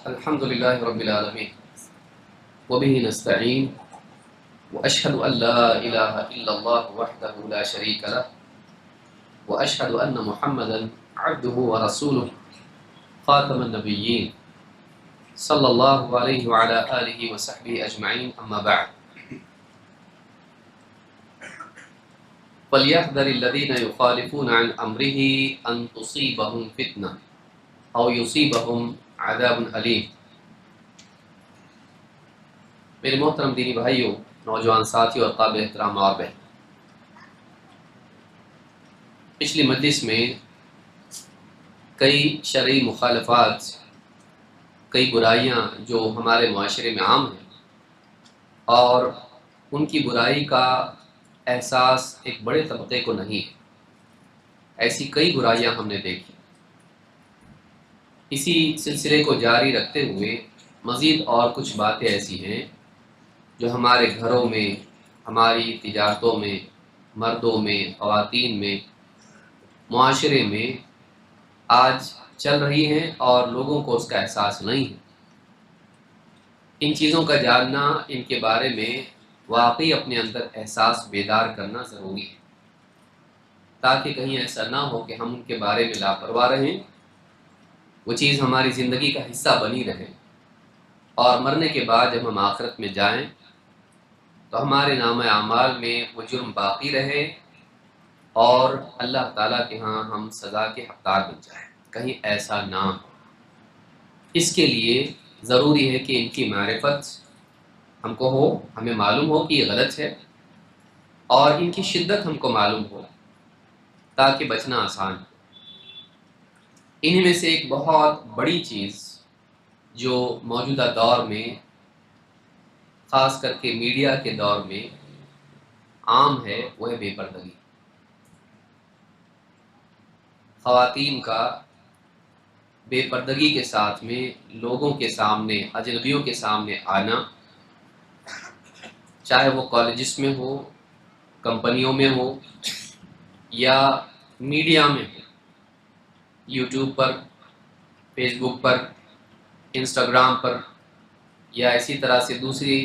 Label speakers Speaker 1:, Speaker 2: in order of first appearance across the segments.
Speaker 1: الحمد لله رب العالمين وبه نستعين وأشهد أن لا إله إلا الله وحده لا شريك له وأشهد أن محمدا عبده ورسوله خاتم النبيين صلى الله عليه وعلى آله وصحبه أجمعين أما بعد فليحذر الذين يخالفون عن أمره أن تصيبهم فتنة أو يصيبهم عذاب علیم۔ میرے محترم دینی بھائیوں، نوجوان ساتھیوں اور قابل احترام اور بہن، پچھلی مجلس میں کئی شرعی مخالفات، کئی برائیاں جو ہمارے معاشرے میں عام ہیں اور ان کی برائی کا احساس ایک بڑے طبقے کو نہیں ہے، ایسی کئی برائیاں ہم نے دیکھی۔ اسی سلسلے کو جاری رکھتے ہوئے مزید اور کچھ باتیں ایسی ہیں جو ہمارے گھروں میں، ہماری تجارتوں میں، مردوں میں، خواتین میں، معاشرے میں آج چل رہی ہیں اور لوگوں کو اس کا احساس نہیں ہے۔ ان چیزوں کا جاننا، ان کے بارے میں واقعی اپنے اندر احساس بیدار کرنا ضروری ہے، تاکہ کہیں ایسا نہ ہو کہ ہم ان کے بارے میں لاپرواہ رہیں، وہ چیز ہماری زندگی کا حصہ بنی رہے اور مرنے کے بعد جب ہم آخرت میں جائیں تو ہمارے نامہ اعمال میں وہ جرم باقی رہے اور اللہ تعالیٰ کے ہاں ہم سزا کے حقدار بن جائیں۔ کہیں ایسا نہ ہو، اس کے لیے ضروری ہے کہ ان کی معرفت ہم کو ہو، ہمیں معلوم ہو کہ یہ غلط ہے اور ان کی شدت ہم کو معلوم ہو تاکہ بچنا آسان ہو۔ انہی میں سے ایک بہت بڑی چیز جو موجودہ دور میں، خاص کر کے میڈیا کے دور میں عام ہے، وہ ہے بے پردگی۔ خواتین کا بے پردگی کے ساتھ میں لوگوں کے سامنے، اجنبیوں کے سامنے آنا، چاہے وہ کالجز میں ہو، کمپنیوں میں ہو یا میڈیا میں ہو، یوٹیوب پر، فیس بک پر، انسٹاگرام پر یا اسی طرح سے دوسری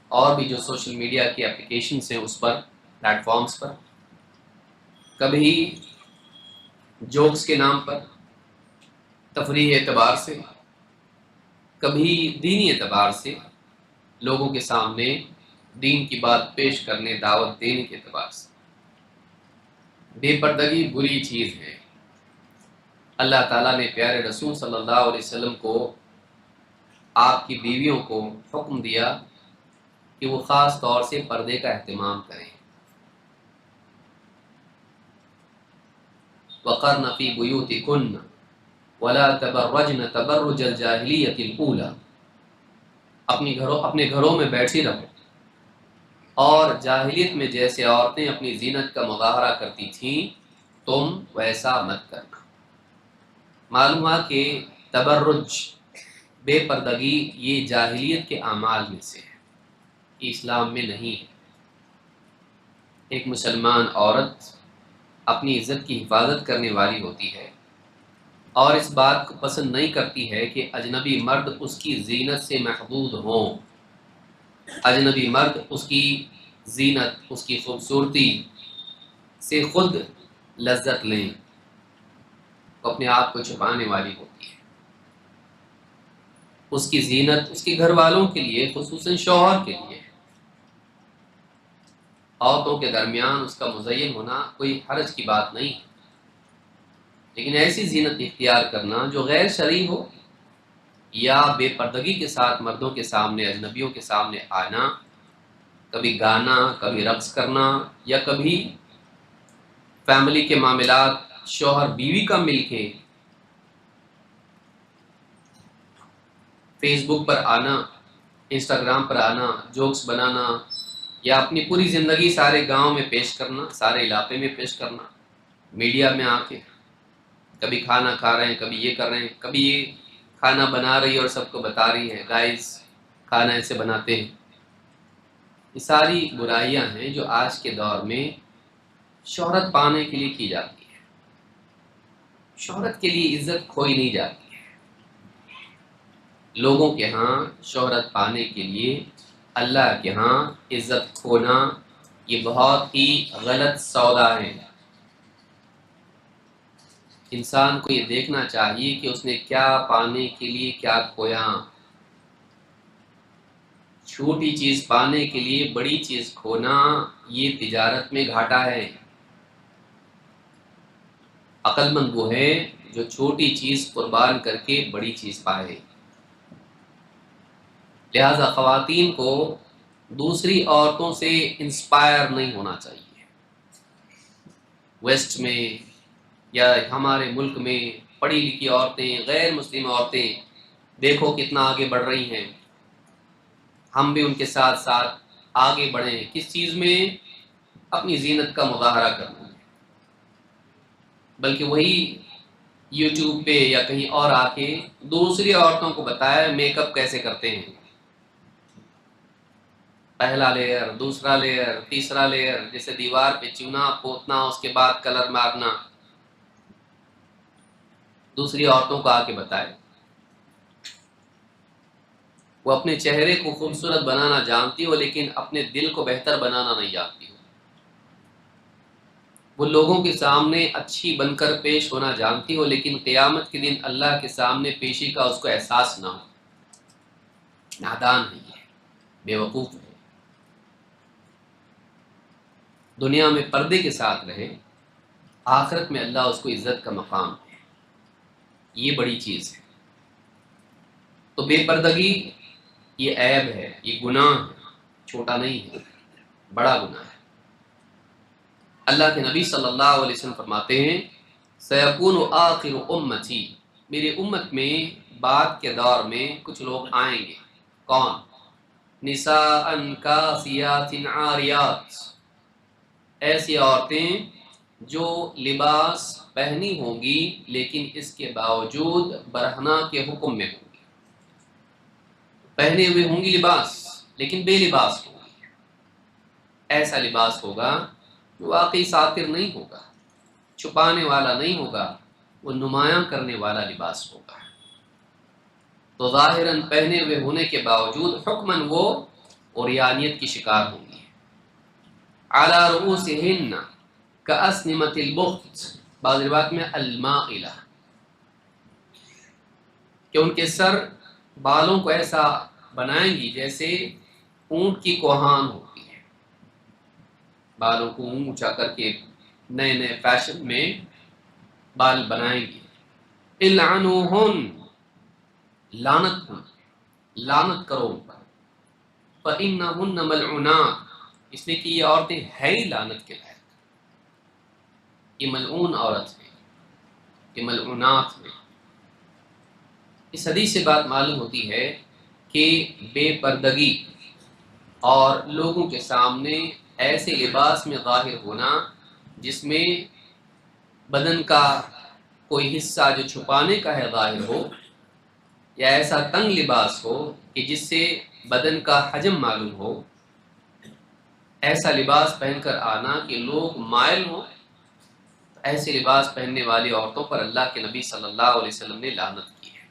Speaker 1: اور بھی جو سوشل میڈیا کی اپلیکیشنز ہیں اس پر، پلیٹ فارمز پر، کبھی جوکس کے نام پر، تفریح اعتبار سے، کبھی دینی اعتبار سے، لوگوں کے سامنے دین کی بات پیش کرنے، دعوت دینے کے اعتبار سے بے پردگی بری چیز ہے۔ اللہ تعالیٰ نے پیارے رسول صلی اللہ علیہ وسلم کو، آپ کی بیویوں کو حکم دیا کہ وہ خاص طور سے پردے کا اہتمام کریں۔ وَقَرْنَ فِي بُيُوتِكُنَّ وَلَا تَبَرَّجْنَ تَبَرُّجَ الْجَاهِلِيَّةِ الْأُولَى، اپنے گھروں میں بیٹھی رہو اور جاہلیت میں جیسے عورتیں اپنی زینت کا مظاہرہ کرتی تھیں تم ویسا مت کرنا۔ معلوم ہوا کہ تبرج، بے پردگی، یہ جاہلیت کے اعمال میں سے ہے، اسلام میں نہیں ہے۔ ایک مسلمان عورت اپنی عزت کی حفاظت کرنے والی ہوتی ہے اور اس بات کو پسند نہیں کرتی ہے کہ اجنبی مرد اس کی زینت سے محدود ہوں، اجنبی مرد اس کی زینت، اس کی خوبصورتی سے خود لذت لیں، وہ اپنے آپ کو چھپانے والی ہوتی ہے۔ اس کی زینت اس کے گھر والوں کے لیے، خصوصاً شوہر کے لیے، عورتوں کے درمیان اس کا مزین ہونا کوئی حرج کی بات نہیں ہے، لیکن ایسی زینت اختیار کرنا جو غیر شرعی ہو یا بے پردگی کے ساتھ مردوں کے سامنے، اجنبیوں کے سامنے آنا، کبھی گانا، کبھی رقص کرنا یا کبھی فیملی کے معاملات، شوہر بیوی کا مل کے فیس بک پر آنا، انسٹاگرام پر آنا، جوکس بنانا یا اپنی پوری زندگی سارے گاؤں میں پیش کرنا، سارے علاقے میں پیش کرنا، میڈیا میں آ کے کبھی کھانا کھا رہے ہیں، کبھی یہ کر رہے ہیں، کبھی یہ کھانا بنا رہی ہے اور سب کو بتا رہی ہے گائز کھانا ایسے بناتے ہیں۔ یہ ساری برائیاں ہیں جو آج کے دور میں شہرت پانے کے لیے کی جاتی ہے۔ شہرت کے لیے عزت کھوئی نہیں جاتی ہے۔ لوگوں کے ہاں شہرت پانے کے لیے اللہ کے ہاں عزت کھونا یہ بہت ہی غلط سودا ہے۔ انسان کو یہ دیکھنا چاہیے کہ اس نے کیا پانے کے لیے کیا کھویا۔ چھوٹی چیز پانے کے لیے بڑی چیز کھونا یہ تجارت میں گھاٹا ہے۔ عقل مند وہ ہے جو چھوٹی چیز قربان کر کے بڑی چیز پائے۔ لہذا خواتین کو دوسری عورتوں سے انسپائر نہیں ہونا چاہیے۔ ویسٹ میں یا ہمارے ملک میں پڑھی لکھی عورتیں، غیر مسلم عورتیں دیکھو کتنا آگے بڑھ رہی ہیں، ہم بھی ان کے ساتھ ساتھ آگے بڑھیں۔ کس چیز میں؟ اپنی زینت کا مظاہرہ کرنا، بلکہ وہی یوٹیوب پہ یا کہیں اور آ کے دوسری عورتوں کو بتایا میک اپ کیسے کرتے ہیں، پہلا لیئر، دوسرا لیئر، تیسرا لیئر، جیسے دیوار پہ چونا پوتنا، اس کے بعد کلر مارنا، دوسری عورتوں کو آ کے بتائے۔ وہ اپنے چہرے کو خوبصورت بنانا جانتی ہو لیکن اپنے دل کو بہتر بنانا نہیں جانتی ہو۔ وہ لوگوں کے سامنے اچھی بن کر پیش ہونا جانتی ہو لیکن قیامت کے دن اللہ کے سامنے پیشی کا اس کو احساس نہ ہو۔ نادان ہے، بے وقوف ہے۔ دنیا میں پردے کے ساتھ رہے، آخرت میں اللہ اس کو عزت کا مقام ہے، یہ بڑی چیز ہے۔ تو بے پردگی یہ عیب ہے، یہ گناہ ہے، چھوٹا نہیں ہے، بڑا گناہ ہے۔ اللہ کے نبی صلی اللہ علیہ وسلم فرماتے ہیں سیکون آخر امتی، میری امت میں بعد کے دور میں کچھ لوگ آئیں گے۔ کون؟ نساء کاسیات عاریات، ایسی عورتیں جو لباس پہنی ہوں گی لیکن اس کے باوجود برہنہ کے حکم میں ہوں گی۔ پہنے ہوئے ہوں گی لباس لیکن بے لباس ہوں گی۔ ایسا لباس ہوگا جو واقعی ساتر نہیں ہوگا، چھپانے والا نہیں ہوگا، وہ نمایاں کرنے والا لباس ہوگا۔ تو ظاہراً پہنے ہوئے ہونے کے باوجود حکماً وہ عریانیت کی شکار ہوں گی۔ علی رؤوسہن کأسنمۃ البخت، بعض روایت میں المائلہ، کہ ان کے سر بالوں کو ایسا بنائیں گی جیسے اونٹ کی کوہان ہوتی ہے، بالوں کو اونچا کر کے نئے نئے فیشن میں بال بنائیں گی۔ العنوہن، لعنت ہن، لعنت کرو ان پر، فإنہن ملعونات، اس لیے کہ یہ عورتیں ہیں ہی لعنت کے لائق، یہ ملعون عورت ہیں، یہ ملعونات ہیں۔ اس حدیث سے بات معلوم ہوتی ہے کہ بے پردگی اور لوگوں کے سامنے ایسے لباس میں ظاہر ہونا جس میں بدن کا کوئی حصہ جو چھپانے کا ہے ظاہر ہو، یا ایسا تنگ لباس ہو کہ جس سے بدن کا حجم معلوم ہو، ایسا لباس پہن کر آنا کہ لوگ مائل ہوں، ایسے لباس پہننے والی عورتوں پر اللہ کے نبی صلی اللہ علیہ وسلم نے لعنت کی ہے۔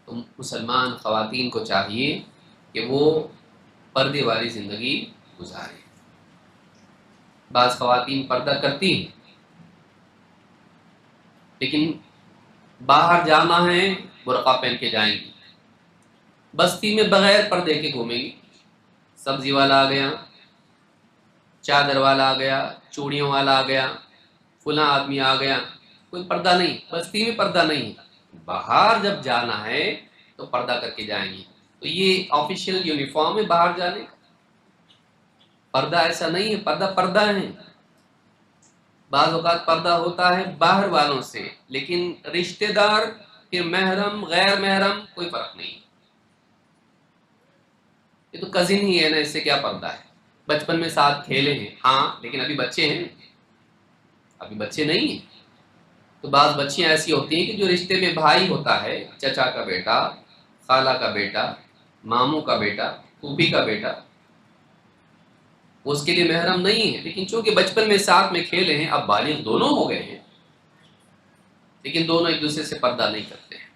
Speaker 1: تو مسلمان خواتین کو چاہیے کہ وہ پردے والی زندگی گزارے۔ بعض خواتین پردہ کرتی ہیں لیکن باہر جانا ہے برقع پہن کے جائیں گی، بستی میں بغیر پردے کے گھومیں گی، سبزی والا آ گیا، چادر والا آ گیا، چوڑیوں والا آ گیا، فلاں آدمی آ گیا، کوئی پردہ نہیں، بستی میں پردہ نہیں۔ باہر جب جانا ہے تو پردہ کر کے جائیں گی۔ تو یہ آفیشیل یونیفارم ہے باہر جانے کا، پردہ ایسا نہیں ہے، پردہ پردہ ہے۔ بعض اوقات پردہ ہوتا ہے باہر والوں سے لیکن رشتہ دار پھر محرم غیر محرم کوئی فرق نہیں، یہ تو کزن ہی ہے نا، اس سے کیا پردہ ہے، بچپن میں ساتھ کھیلے ہیں ہاں لیکن ابھی بچے ہیں، ابھی بچے نہیں ہیں۔ تو بعض بچیاں ایسی ہوتی ہیں کہ جو رشتے میں بھائی ہوتا ہے، چچا کا بیٹا، خالہ کا بیٹا، ماموں کا بیٹا، پھوپھی کا بیٹا، وہ اس کے لیے محرم نہیں ہے، لیکن چونکہ بچپن میں ساتھ میں کھیلے ہیں، اب بالغ دونوں ہو گئے ہیں لیکن دونوں ایک دوسرے سے پردہ نہیں کرتے ہیں۔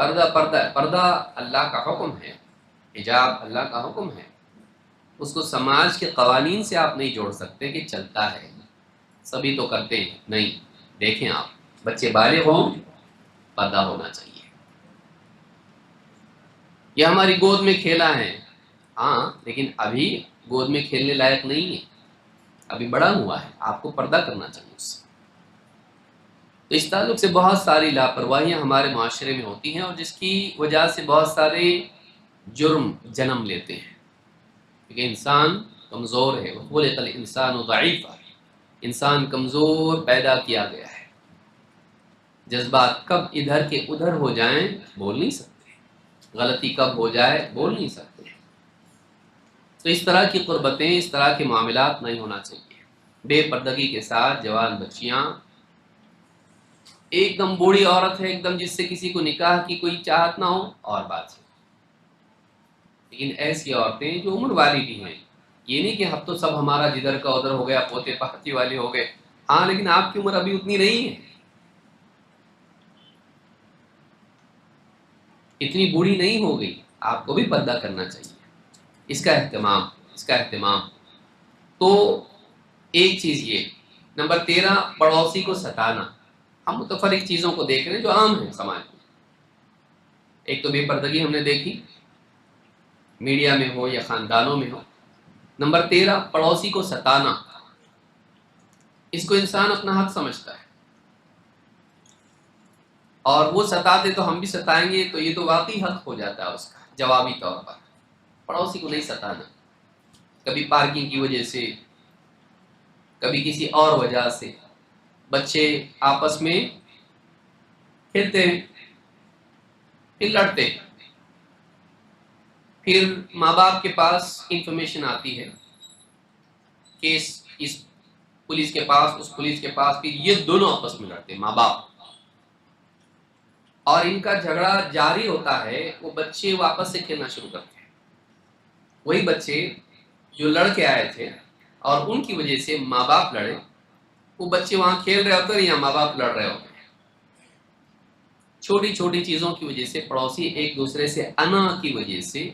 Speaker 1: پردہ اللہ کا حکم ہے، حجاب اللہ کا حکم ہے، اس کو سماج کے قوانین سے آپ نہیں جوڑ سکتے کہ چلتا ہے سبھی تو کرتے ہیں، نہیں۔ دیکھیں آپ بچے بالغ ہوں پردہ ہونا چاہیے۔ یہ ہماری گود میں کھیلا ہے، ہاں، لیکن ابھی گود میں کھیلنے لائق نہیں ہے، ابھی بڑا ہوا ہے، آپ کو پردہ کرنا چاہیے اس سے۔ تو اس تعلق سے بہت ساری لاپرواہیاں ہمارے معاشرے میں ہوتی ہیں، اور جس کی وجہ سے بہت سارے جرم جنم لیتے ہیں، کیونکہ انسان کمزور ہے، خلق الانسان ضعیفا، انسان کمزور پیدا کیا گیا ہے، جذبات کب ادھر کے ادھر ہو جائیں بول نہیں سکتے، غلطی کب ہو جائے بول نہیں سکتے۔ تو اس طرح کی قربتیں، اس طرح کے معاملات نہیں ہونا چاہیے۔ بے پردگی کے ساتھ جوان بچیاں، ایک دم بوڑھی عورت ہے ایک دم، جس سے کسی کو نکاح کی کوئی چاہت نہ ہو اور بات ہے، لیکن ایسی عورتیں جو عمر والی بھی ہیں، یہ نہیں کہ اب تو سب ہمارا جدھر کا ادھر ہو گیا، پوتے پہتی والے ہو گئے، ہاں، لیکن آپ کی عمر ابھی اتنی نہیں ہے، اتنی بوڑھی نہیں ہو گئی، آپ کو بھی پردہ کرنا چاہیے، اس کا اہتمام۔ تو ایک چیز یہ، نمبر 13، پڑوسی کو ستانا۔ ہم متفرق چیزوں کو دیکھ رہے ہیں جو عام ہیں سماج میں۔ ایک تو بے پردگی ہم نے دیکھی، میڈیا میں ہو یا خاندانوں میں ہو۔ نمبر 13، پڑوسی کو ستانا۔ اس کو انسان اپنا حق سمجھتا ہے، اور وہ ستاتے تو ہم بھی ستائیں گے، تو یہ تو واقعی حق ہو جاتا ہے اس کا جوابی طور پر۔ پڑوسی کو نہیں ستانا، کبھی پارکنگ کی وجہ سے، کبھی کسی اور وجہ سے بچے آپس میں کھیلتے ہیں، پھر لڑتے ہیں، پھر ماں باپ کے پاس انفارمیشن آتی ہے، کیس اس پولیس کے پاس، اس پولیس کے پاس، پھر یہ دونوں آپس میں لڑتے ہیں، ماں باپ، اور ان کا جھگڑا جاری ہوتا ہے، وہ بچے واپس سے کھیلنا شروع کرتے ہیں۔ وہی بچے جو لڑ کے آئے تھے اور ان کی وجہ سے ماں باپ لڑے، وہ بچے وہاں کھیل رہے ہوتے ہیں یا ماں باپ لڑ رہے ہوتے ہیں۔ چھوٹی چھوٹی چیزوں کی وجہ سے پڑوسی ایک دوسرے سے، انا کی وجہ سے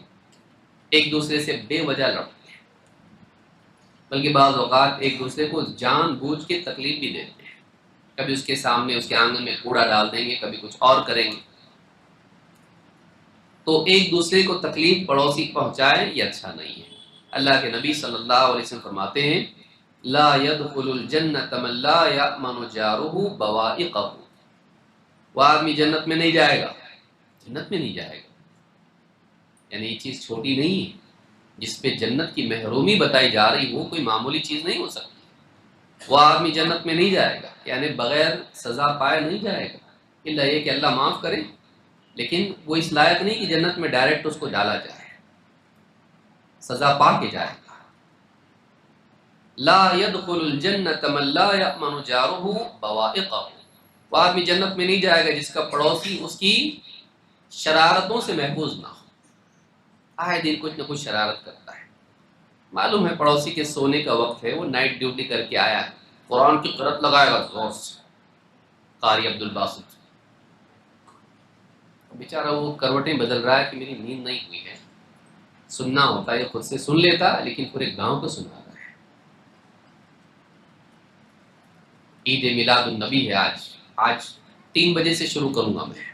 Speaker 1: ایک دوسرے سے بے وجہ لڑتے ہیں، بلکہ بعض اوقات ایک دوسرے کو جان بوجھ کے تکلیف بھی دیتے ہیں، کبھی اس کے سامنے اس کے آنگن میں کوڑا ڈال دیں گے، کبھی کچھ اور کریں گے۔ تو ایک دوسرے کو تکلیف پڑوسی پہنچائے یہ اچھا نہیں ہے۔ اللہ کے نبی صلی اللہ علیہ وسلم فرماتے ہیں، لا يدخل الجنت من لا یأمن جارہ بوائقہ، وہ آدمی جنت میں نہیں جائے گا، جنت میں نہیں جائے گا، یعنی یہ چیز چھوٹی نہیں ہے، جس پہ جنت کی محرومی بتائی جا رہی، وہ کوئی معمولی چیز نہیں ہو سکتی۔ وہ آدمی جنت میں نہیں جائے گا، یعنی بغیر سزا پائے نہیں جائے گا، الا یہ کہ اللہ معاف کرے، لیکن وہ اس لائق نہیں کہ جنت میں ڈائریکٹ اس کو ڈالا جائے، سزا پا کے جائے گا۔ لا يدخل الجنت من لا یأمن جارہ بوائقہ، وہ آدمی جنت میں نہیں جائے گا جس کا پڑوسی اس کی شرارتوں سے محفوظ نہ ہو، آئے دن کچھ نہ کچھ شرارت کرتا ہے۔ معلوم ہے پڑوسی کے سونے کا وقت ہے، وہ نائٹ ڈیوٹی کر کے آیا ہے، قرآن کی قرأت لگائے گا زور سے، قاری عبد الباسط، بیچارہ وہ کروٹیں بدل رہا ہے کہ میری نیند نہیں ہوئی ہے، سننا ہوتا ہے، خود سے سن لیتا لیکن پورے گاؤں کو سنا رہا ہے۔ عید میلاد النبی ہے آج 3 بجے سے شروع کروں گا میں،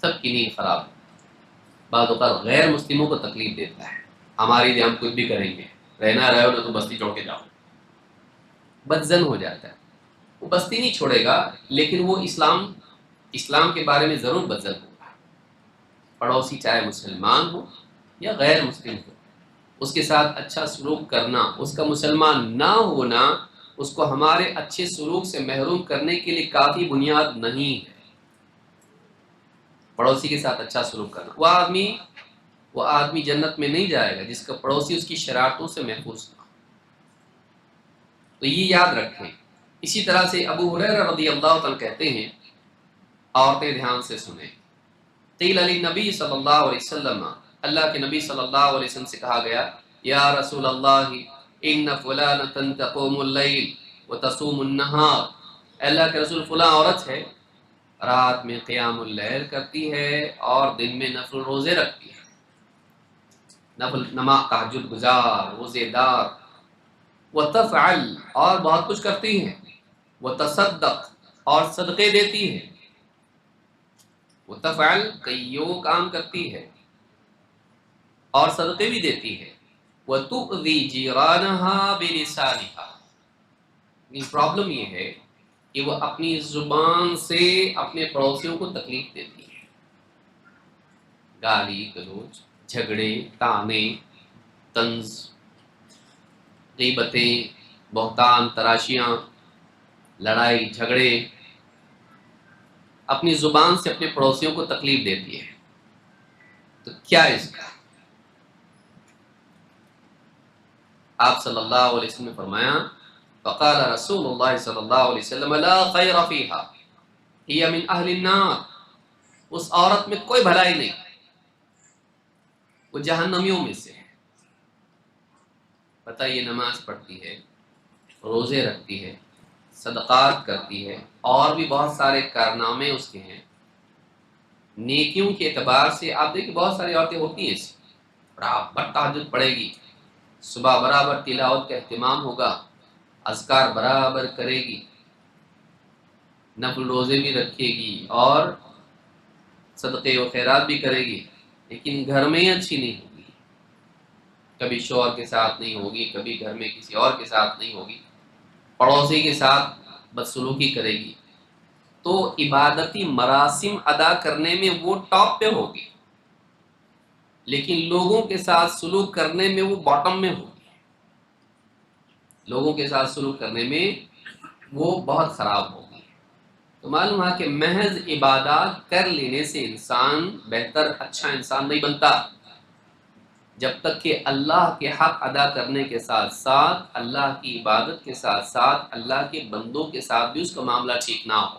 Speaker 1: سب کی نیند خراب ہے، بعض اوقات غیر مسلموں کو تکلیف دیتا ہے، ہماری لیے ہم کچھ بھی کریں گے، رہنا رہو نہ تو بستی چھوڑ کے جاؤ، بدزن ہو جاتا ہے۔ وہ بستی نہیں چھوڑے گا، لیکن وہ اسلام کے بارے میں ضرور بدزن ہوگا۔ پڑوسی چاہے مسلمان ہو یا غیر مسلم ہو، اس کے ساتھ اچھا سلوک کرنا، اس کا مسلمان نہ ہونا اس کو ہمارے اچھے سلوک سے محروم کرنے کے لیے کافی بنیاد نہیں ہے۔ پڑوسی کے ساتھ اچھا سلوک کرنا، وہ آدمی جنت میں نہیں جائے گا جس کا پڑوسی اس کی شرارتوں سے محفوظ نہ ہو۔ تو یہ یاد رکھیں۔ اسی طرح سے ابو ہریرہ رضی اللہ عنہ کہتے ہیں، عورتیں دھیان سے سنیں، قیل للنبی صلی اللہ علیہ وسلم، اللہ کے نبی صلی اللہ علیہ وسلم سے کہا گیا، یا رسول اللہ ان فلانۃ تقوم اللیل وتصوم النہار، اللہ کے رسول فلاں عورت ہے، رات میں قیام اللیل کرتی ہے اور دن میں نفل روزے رکھتی ہے، نفل نماز تہجد گزار روزے دار، وتفعل اور بہت کچھ کرتی ہے، وتصدق اور صدقے دیتی ہے، وتفعل کئیوں کام کرتی ہے اور صدقے بھی دیتی ہے، وتؤذی جیرانها بلسانها، پرابلم یہ ہے کہ وہ اپنی زبان سے اپنے پڑوسیوں کو تکلیف دیتی ہے، گالی گلوچ، جھگڑے، طعنے، طنز، غیبتیں، بہتان تراشیاں، لڑائی جھگڑے، اپنی زبان سے اپنے پڑوسیوں کو تکلیف دیتی ہے۔ تو کیا اس کا؟ آپ صلی اللہ علیہ وسلم نے فرمایا فقال رسول اللہ صلی اللہ علیہ وسلم لا خیر فیہا ہی من اہل النار، اس عورت میں کوئی بھلائی نہیں، وہ جہنمیوں میں سے ہے۔ بتائیے، نماز پڑھتی ہے، روزے رکھتی ہے، صدقات کرتی ہے، اور بھی بہت سارے کارنامے اس کے ہیں، نیکیوں کے اعتبار سے آپ دیکھیں بہت ساری عورتیں ہوتی ہیں ایسی، برابر تہجد پڑھے گی، صبح برابر تلاوت کا اہتمام ہوگا، اذکار برابر کرے گی، نفل روزے بھی رکھے گی اور صدقے و خیرات بھی کرے گی، لیکن گھر میں ہی اچھی نہیں ہوگی، کبھی شوہر کے ساتھ نہیں ہوگی، کبھی گھر میں کسی اور کے ساتھ نہیں ہوگی، پڑوسی کے ساتھ بدسلوکی کرے گی، تو عبادتی مراسم ادا کرنے میں وہ ٹاپ پہ ہوگی، لیکن لوگوں کے ساتھ سلوک کرنے میں وہ باٹم میں ہوگی، لوگوں کے ساتھ سلوک کرنے میں وہ بہت خراب ہوگی۔ تو معلوم ہے کہ محض عبادات کر لینے سے انسان بہتر اچھا انسان نہیں بنتا، جب تک کہ اللہ کے حق ادا کرنے کے ساتھ ساتھ، اللہ کی عبادت کے ساتھ ساتھ، اللہ کے بندوں کے ساتھ بھی اس کا معاملہ ٹھیک نہ ہو۔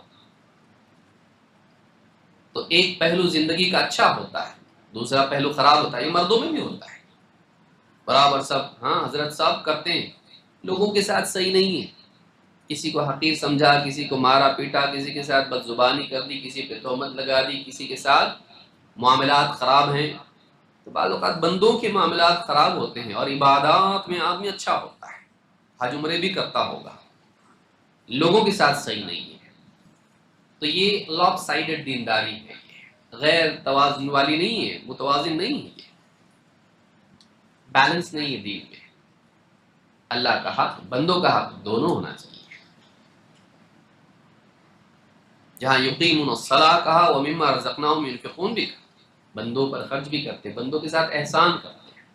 Speaker 1: تو ایک پہلو زندگی کا اچھا ہوتا ہے، دوسرا پہلو خراب ہوتا ہے، یہ مردوں میں بھی ہوتا ہے، برابر سب ہاں حضرت صاحب کرتے ہیں، لوگوں کے ساتھ صحیح نہیں ہے، کسی کو حقیر سمجھا، کسی کو مارا پیٹا، کسی کے ساتھ بدزبانی کر دی، کسی پہ تہمت لگا دی، کسی کے ساتھ معاملات خراب ہیں، تو بعض اوقات بندوں کے معاملات خراب ہوتے ہیں اور عبادات میں آدمی اچھا ہوتا ہے، حج عمرے بھی کرتا ہوگا، لوگوں کے ساتھ صحیح نہیں ہے، تو یہ لاپ سائیڈڈ دینداری ہے، غیر توازن والی نہیں ہے، متوازن نہیں ہے، بیلنس نہیں ہے دین میں، اللہ کا حق بندوں کا حق دونوں ہونا چاہیے۔ جہاں یقیمون الصلاۃ کہا ومما رزقناہم ينفقون بھی کہا، بندوں پر خرچ بھی کرتے، بندوں کے ساتھ احسان کرتے ہیں،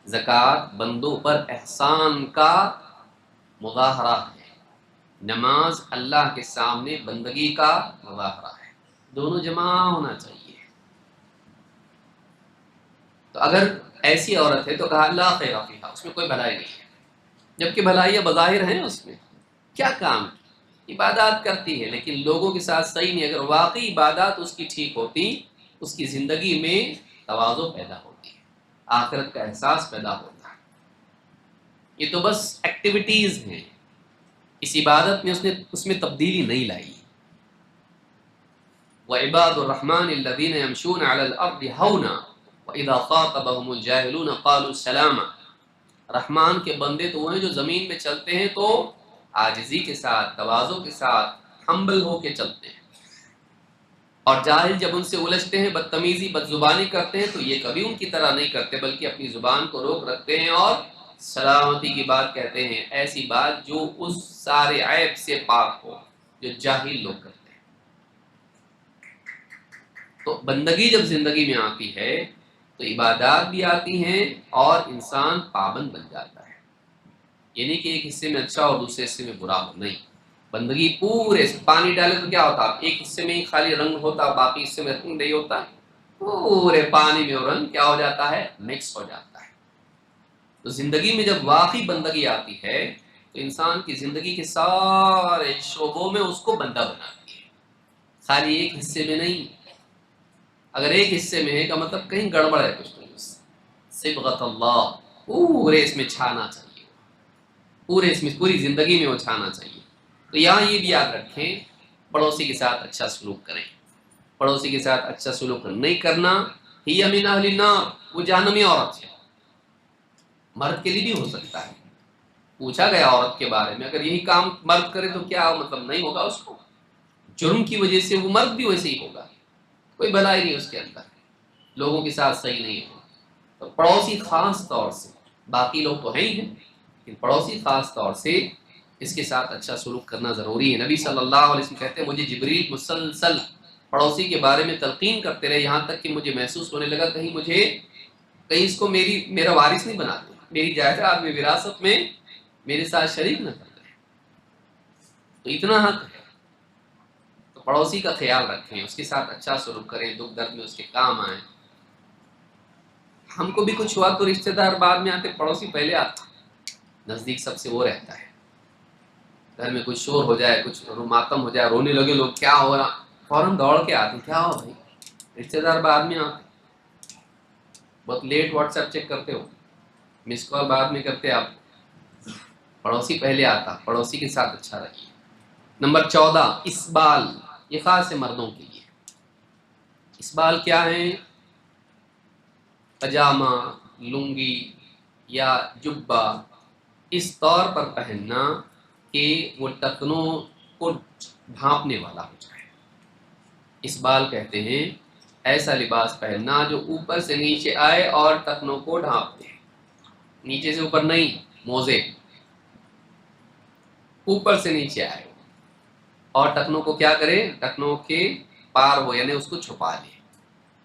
Speaker 1: زکوٰۃ بندوں پر احسان کا مظاہرہ ہے، نماز اللہ کے سامنے بندگی کا مظاہرہ ہے، دونوں جمع ہونا چاہیے۔ تو اگر ایسی عورت ہے تو کہا لا خیر فیہا، اس میں کوئی بھلائی نہیں ہے، جبکہ بھلائیاں بظاہر ہیں، اس میں کیا کام کی عبادات کرتی ہے لیکن لوگوں کے ساتھ صحیح نہیں۔ اگر واقعی عبادات اس کی ٹھیک ہوتی، اس کی زندگی میں تواضع پیدا ہوتی ہے، آخرت کا احساس پیدا ہوتا ہے۔ یہ تو بس ایکٹیویٹیز ہیں، اس عبادت میں اس میں تبدیلی نہیں لائی۔ وعباد الرحمن الذین یمشون علی الارض ہونا واذا خاطبهم الجاہلون قالوا سلاما، رحمان کے بندے تو وہ ہیں جو زمین میں چلتے ہیں تو عاجزی کے ساتھ، تواضع کے ساتھ، ہمبل ہو کے چلتے ہیں، اور جاہل جب ان سے الجھتے ہیں، بدتمیزی بدزبانی کرتے ہیں، تو یہ کبھی ان کی طرح نہیں کرتے بلکہ اپنی زبان کو روک رکھتے ہیں اور سلامتی کی بات کہتے ہیں، ایسی بات جو اس سارے عیب سے پاک ہو جو جاہل لوگ کرتے ہیں۔ تو بندگی جب زندگی میں آتی ہے تو عبادات بھی آتی ہیں اور انسان پابند بن جاتا ہے، یعنی کہ ایک حصے میں اچھا اور دوسرے حصے میں برا ہو، نہیں، بندگی پورے پانی ڈالے تو کیا ہوتا، ایک حصے میں ہی خالی رنگ ہوتا، باقی حصے میں رنگ نہیں ہوتا، پورے پانی میں وہ رنگ کیا ہو جاتا ہے، مکس ہو جاتا ہے۔ تو زندگی میں جب واقعی بندگی آتی ہے تو انسان کی زندگی کے سارے شعبوں میں اس کو بندہ بناتی ہے، خالی ایک حصے میں نہیں۔ اگر ایک حصے میں ہے کا مطلب کہیں گڑبڑ ہے، کچھ نہیں، صبغت اللہ پورے اس میں چھانا چاہیے، پورے اس میں پوری زندگی میں وہ چھانا چاہیے۔ تو یہاں یہ بھی یاد رکھیں، پڑوسی کے ساتھ اچھا سلوک کریں، پڑوسی کے ساتھ اچھا سلوک نہیں کرنا، ہی من اہل النار، وہ جہنمی عورت ہے۔ مرد کے لیے بھی ہو سکتا ہے، پوچھا گیا عورت کے بارے میں، اگر یہی کام مرد کرے تو کیا مطلب نہیں ہوگا اس کو؟ جرم کی وجہ سے وہ مرد بھی ویسے ہی ہوگا، کوئی بھلائی نہیں اس کے اندر، لوگوں کے ساتھ صحیح نہیں ہوگا۔ تو پڑوسی خاص طور سے، باقی لوگ تو ہیں ہی ہیں، لیکن پڑوسی خاص طور سے اس کے ساتھ اچھا سلوک کرنا ضروری ہے۔ نبی صلی اللہ علیہ وسلم کہتے ہیں مجھے جبریل مسلسل پڑوسی کے بارے میں تلقین کرتے رہے، یہاں تک کہ مجھے محسوس ہونے لگا کہیں اس کو میرا وارث نہیں بنا دے، میری جائیداد میں وراثت میں میرے ساتھ شریک نہ کر دے۔ تو اتنا حق ہے، تو پڑوسی کا خیال رکھیں، اس کے ساتھ اچھا سلوک کریں، دکھ درد میں اس کے کام آئیں۔ ہم کو بھی کچھ ہوا تو رشتہ دار بعد میں آتے، پڑوسی پہلے آتا، نزدیک سب سے وہ رہتا ہے۔ گھر میں کچھ شور ہو جائے، کچھ ماتم ہو جائے، رونے لگے لوگ، کیا ہو رہا، فوراً دوڑ کے آتے، کیا ہو بھائی؟ رشتہ دار بعد میں آتے، بہت لیٹ واٹس ایپ چیک کرتے ہو، مس کال بعد میں کرتے آپ، پڑوسی پہلے آتا، پڑوسی کے ساتھ اچھا رہیے۔ نمبر 14 اسبال، یہ خاص ہے مردوں کے لیے۔ اسبال کیا ہے؟ پجامہ، لنگی یا جبہ اس طور پر پہننا کہ وہ ٹخنوں کو ڈھانپنے والا ہو جائے، اسبال کہتے ہیں ایسا لباس پہننا جو اوپر سے نیچے آئے اور ٹخنوں کو ڈھانپ دے، نیچے سے اوپر نہیں، موزے اوپر سے نیچے آئے اور ٹخنوں کو کیا کرے، ٹخنوں کے پار ہو، یعنی اس کو چھپا لے۔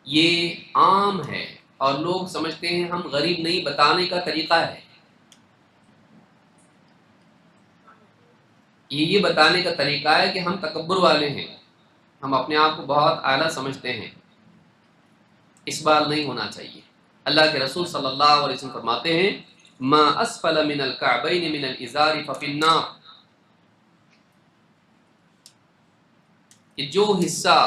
Speaker 1: یہ عام ہے اور لوگ سمجھتے ہیں ہم غریب نہیں، بتانے کا طریقہ ہے، یہ بتانے کا طریقہ ہے کہ ہم تکبر والے ہیں، ہم اپنے آپ کو بہت اعلیٰ سمجھتے ہیں۔ اسبال نہیں ہونا چاہیے۔ اللہ کے رسول صلی اللہ علیہ وسلم فرماتے ہیں ما اسفل من الكعبین من الازار ففی النار، کہ جو حصہ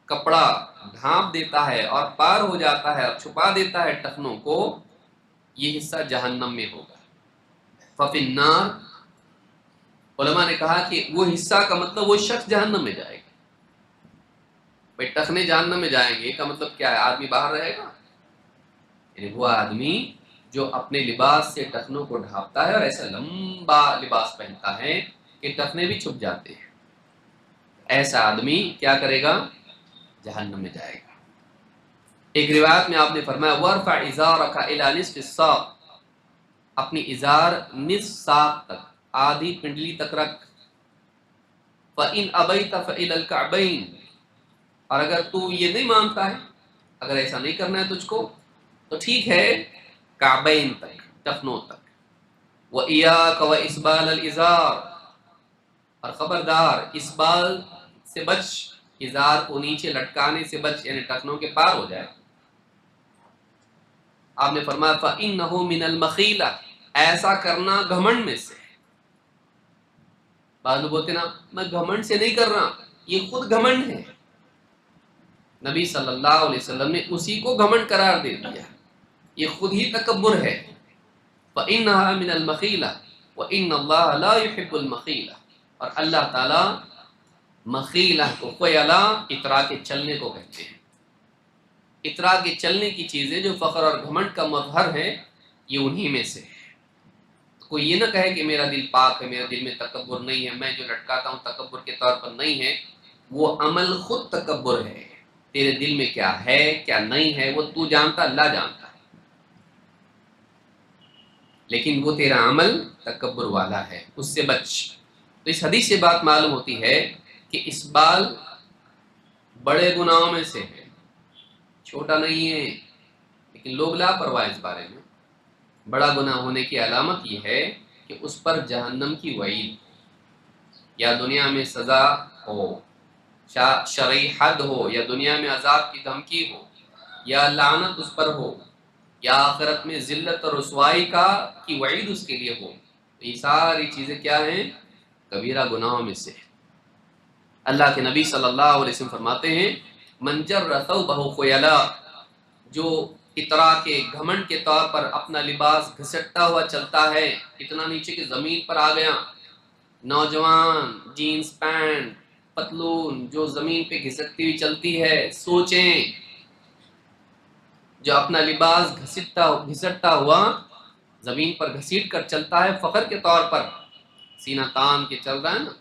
Speaker 1: کپڑا ڈھانپ دیتا ہے اور پار ہو جاتا ہے اور چھپا دیتا ہے ٹخنوں کو، یہ حصہ جہنم میں ہوگا۔ ففی النار، علماء نے کہا کہ وہ حصہ کا مطلب وہ شخص جہنم میں جائے گا۔ بھائی ٹخنے جہنم میں جائیں گے کا مطلب کیا ہے؟ آدمی باہر رہے گا، یعنی وہ آدمی جو اپنے لباس سے ٹخنوں کو ڈھانپتا ہے اور ایسا لمبا لباس پہنتا ہے کہ ٹخنے بھی چھپ جاتے ہیں، ایسا آدمی کیا کرے گا؟ جہنم میں جائے گا۔ ایک روایت میں آپ نے فرمایا وَارْفَعْ إِزَارَكَ إِلَى نِصْفِ السَّاقِ، اپنی ازار نصف ساق تک، آدھی پنڈلی تک رکھ۔ فَإِنْ أَبَيْتَ فَإِلَى الْكَعْبَيْنِ، اور اگر تو یہ نہیں مانتا ہے، اگر ایسا نہیں کرنا ہے تجھ کو تو ٹھیک ہے، کعبین تک، ٹخنوں تک۔ وَإِيَّاكَ وَإِسْبَالَ الْإِزَارِ، اور خبردار اسبال سے بچ، ازار کو نیچے لٹکانے سے بچ، یعنی ٹخنوں کے پار ہو جائے۔ آپ نے فرمایا فَإِنَّهُ مِنَ الْمَخِيلَةِ، ایسا کرنا گھمنڈ میں سے۔ بعض لوگ بولتے نا میں گھمنڈ سے نہیں کر رہا، یہ خود گھمنڈ ہے۔ نبی صلی اللہ علیہ وسلم نے اسی کو گھمنڈ قرار دے دیا، یہ خود ہی تکبر ہے۔ فَإِنَّهَا مِنَ الْمَخِيلَةِ وَإِنَّ اللَّهَ لَا يُحِبُّ الْمَخِيلَةِ، اور اللہ تعالیٰ مخیلہ کو، خیلہ اترا کے چلنے کو کہتے ہیں۔ اترا کے چلنے کی چیزیں جو فخر اور گھمنڈ کا مظہر ہے، یہ انہی میں سے ہے۔ کوئی یہ نہ کہے کہ میرا دل پاک ہے، میرا دل میں تکبر نہیں ہے، میں جو لٹکاتا ہوں تکبر کے طور پر نہیں ہے، وہ عمل خود تکبر ہے۔ تیرے دل میں کیا ہے کیا نہیں ہے وہ تو جانتا، اللہ جانتا ہے، لیکن وہ تیرا عمل تکبر والا ہے، اس سے بچ۔ تو اس حدیث سے بات معلوم ہوتی ہے کہ اسبال بڑے گناہوں میں سے ہے، چھوٹا نہیں ہے، لیکن لوگ لاپرواہ اس بارے میں۔ بڑا گناہ ہونے کی علامت یہ ہے کہ اس پر جہنم کی وعید، یا دنیا میں سزا ہو، شرعی حد ہو، یا دنیا میں عذاب کی دھمکی ہو، یا لعنت اس پر ہو، یا آخرت میں ذلت اور رسوائی کی وعید اس کے لیے ہو۔ تو یہ ساری چیزیں کیا ہیں؟ کبیرہ گناہوں میں سے۔ اللہ کے نبی صلی اللہ علیہ وسلم فرماتے ہیں من جر ثوبہ خیلا، جو اترا کے گھمنڈ کے طور پر اپنا لباس گھسٹتا ہوا چلتا ہے، اتنا نیچے کہ زمین پر آ گیا، نوجوان جینز پینٹ پتلون جو زمین پہ گھسٹتی ہوئی چلتی ہے، سوچیں جو اپنا لباس گھسٹتا ہوا زمین پر گھسیٹ کر چلتا ہے فخر کے طور پر، سینہ تان کے چل رہا ہے نا،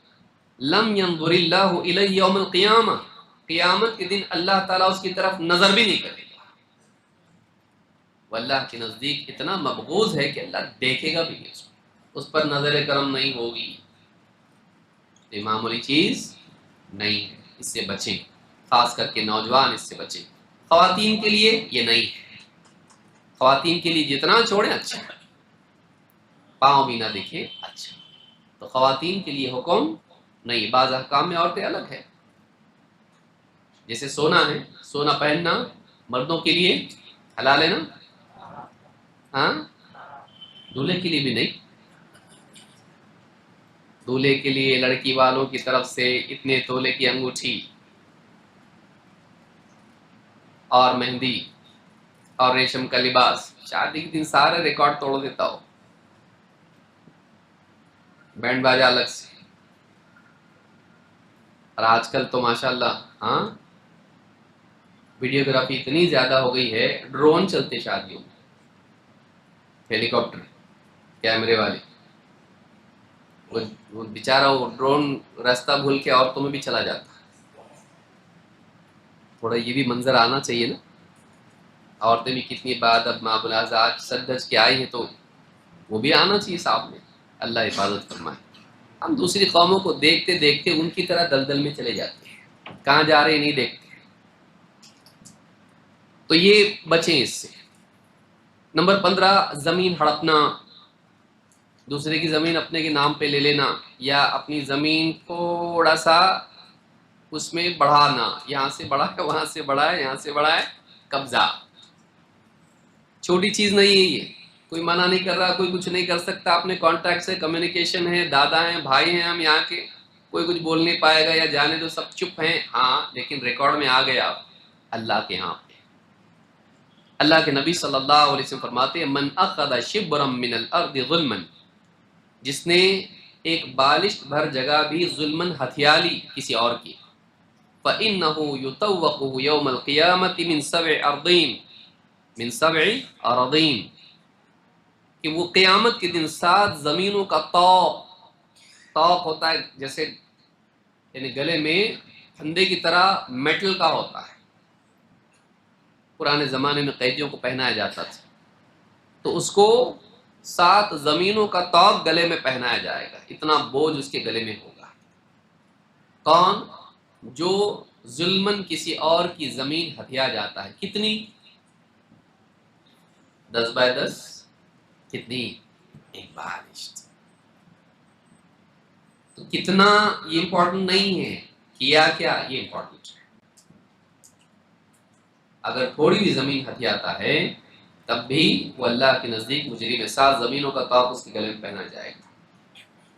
Speaker 1: لم ينظر اللہ الیہ یوم القیامہ، قیامت کے دن اللہ تعالیٰ اس کی طرف نظر بھی نہیں کرے گا، وہ اللہ کے نزدیک اتنا مبغوض ہے کہ اللہ دیکھے گا بھی نہیں، اس پر نظر کرم نہیں ہوگی، یہ معمولی چیز نہیں ہے، اس سے بچیں، خاص کر کے نوجوان اس سے بچیں۔ خواتین کے لیے یہ نہیں ہے، خواتین کے لیے جتنا چھوڑیں اچھا ہے، پاؤں بھی نہ دکھے اچھا، تو خواتین کے لیے حکم نہیں، بعض احکام میں عورتیں الگ ہے، جیسے سونا ہے، سونا پہننا مردوں کے لیے حلال ہے نا، ہاں دولہے کے لیے بھی نہیں، دولہے کے لیے لڑکی والوں کی طرف سے اتنے تولے کی انگوٹھی اور مہندی اور ریشم کا لباس، شادی کے دن سارے ریکارڈ توڑ دیتا ہو، بینڈ باجا الگ سے، اور آج کل تو ماشاءاللہ ہاں ویڈیوگرافی اتنی زیادہ ہو گئی ہے، ڈرون چلتے شادیوں میں، ہیلی کاپٹر کیمرے والے، وہ بیچارہ وہ ڈرون راستہ بھول کے عورتوں میں بھی چلا جاتا، تھوڑا یہ بھی منظر آنا چاہیے نا، عورتیں بھی کتنی بات اب معاملات آج سج دھج کے آئی ہیں تو وہ بھی آنا چاہیے سامنے، اللہ حفاظت فرمائے۔ ہم دوسری قوموں کو دیکھتے دیکھتے ان کی طرح دلدل میں چلے جاتے ہیں، کہاں جا رہے ہیں نہیں دیکھتے، تو یہ بچیں اس سے۔ نمبر 15 زمین ہڑپنا، دوسرے کی زمین اپنے کے نام پہ لے لینا، یا اپنی زمین تھوڑا سا اس میں بڑھانا، یہاں سے بڑھا ہے وہاں سے بڑھا ہے یہاں سے بڑھا ہے، قبضہ، چھوٹی چیز نہیں ہے یہ، کوئی منع نہیں کر رہا، کوئی کچھ نہیں کر سکتا، اپنے کانٹیکٹ سے کمیونیکیشن ہے، دادا ہیں بھائی ہیں ہم یہاں کے، کوئی کچھ بول نہیں پائے گا، یا جانے دو سب چپ ہیں، ہاں لیکن ریکارڈ میں آ گیا اللہ کے ہاں پہ۔ اللہ کے نبی صلی اللہ علیہ وسلم فرماتے ہیں من اخذ شبرا من الارض ظلما، جس نے ایک بالشت بھر جگہ بھی ظلمن ہتھیا لی کسی اور کی، فإنه يطوقه يوم القيامة من 7 أرضين، من 7 أراضين، کہ وہ قیامت کے دن 7 زمینوں کا طوق، طوق ہوتا ہے جیسے یعنی گلے میں پھندے کی طرح میٹل کا ہوتا ہے، پرانے زمانے میں قیدیوں کو پہنایا جاتا تھا، تو اس کو 7 زمینوں کا طوق گلے میں پہنایا جائے گا، اتنا بوجھ اس کے گلے میں ہوگا۔ کون؟ جو ظلمن کسی اور کی زمین ہتھیا جاتا ہے، کتنی؟ 10 بائی 10، کتنی؟ ایک بالشت، تو کتنا یہ امپورٹنٹ نہیں ہے، کیا کیا یہ امپورٹنٹ ہے، اگر تھوڑی بھی زمین ہتھیاتا ہے تب بھی وہ اللہ کے نزدیک مجرم ہے، 7 زمینوں کا طوق اس کے گلے میں پہنا جائے گا۔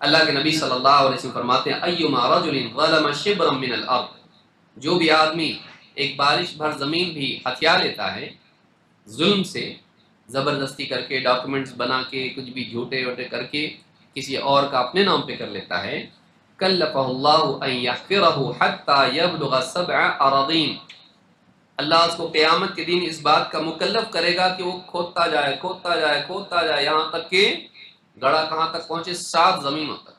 Speaker 1: اللہ کے نبی صلی اللہ علیہ وسلم فرماتے ہیں ایما رجل ظلم شبرا من الارض، جو بھی آدمی ایک بالش بھر زمین بھی ہتھیا لیتا ہے ظلم سے، زبردستی کر کے، ڈاکومنٹس بنا کے، کچھ بھی جھوٹے وٹے کر کے کسی اور کا اپنے نام پہ کر لیتا ہے، کلفہ اللہ ان یحفرہ حتی یبلغ 7 اراضین، اللہ اس کو قیامت کے دن اس بات کا مکلف کرے گا کہ وہ کھودتا جائے کھودتا جائے کھودتا جائے، یہاں تک کہ گڑھا کہاں تک پہنچے؟ 7 زمینوں تک۔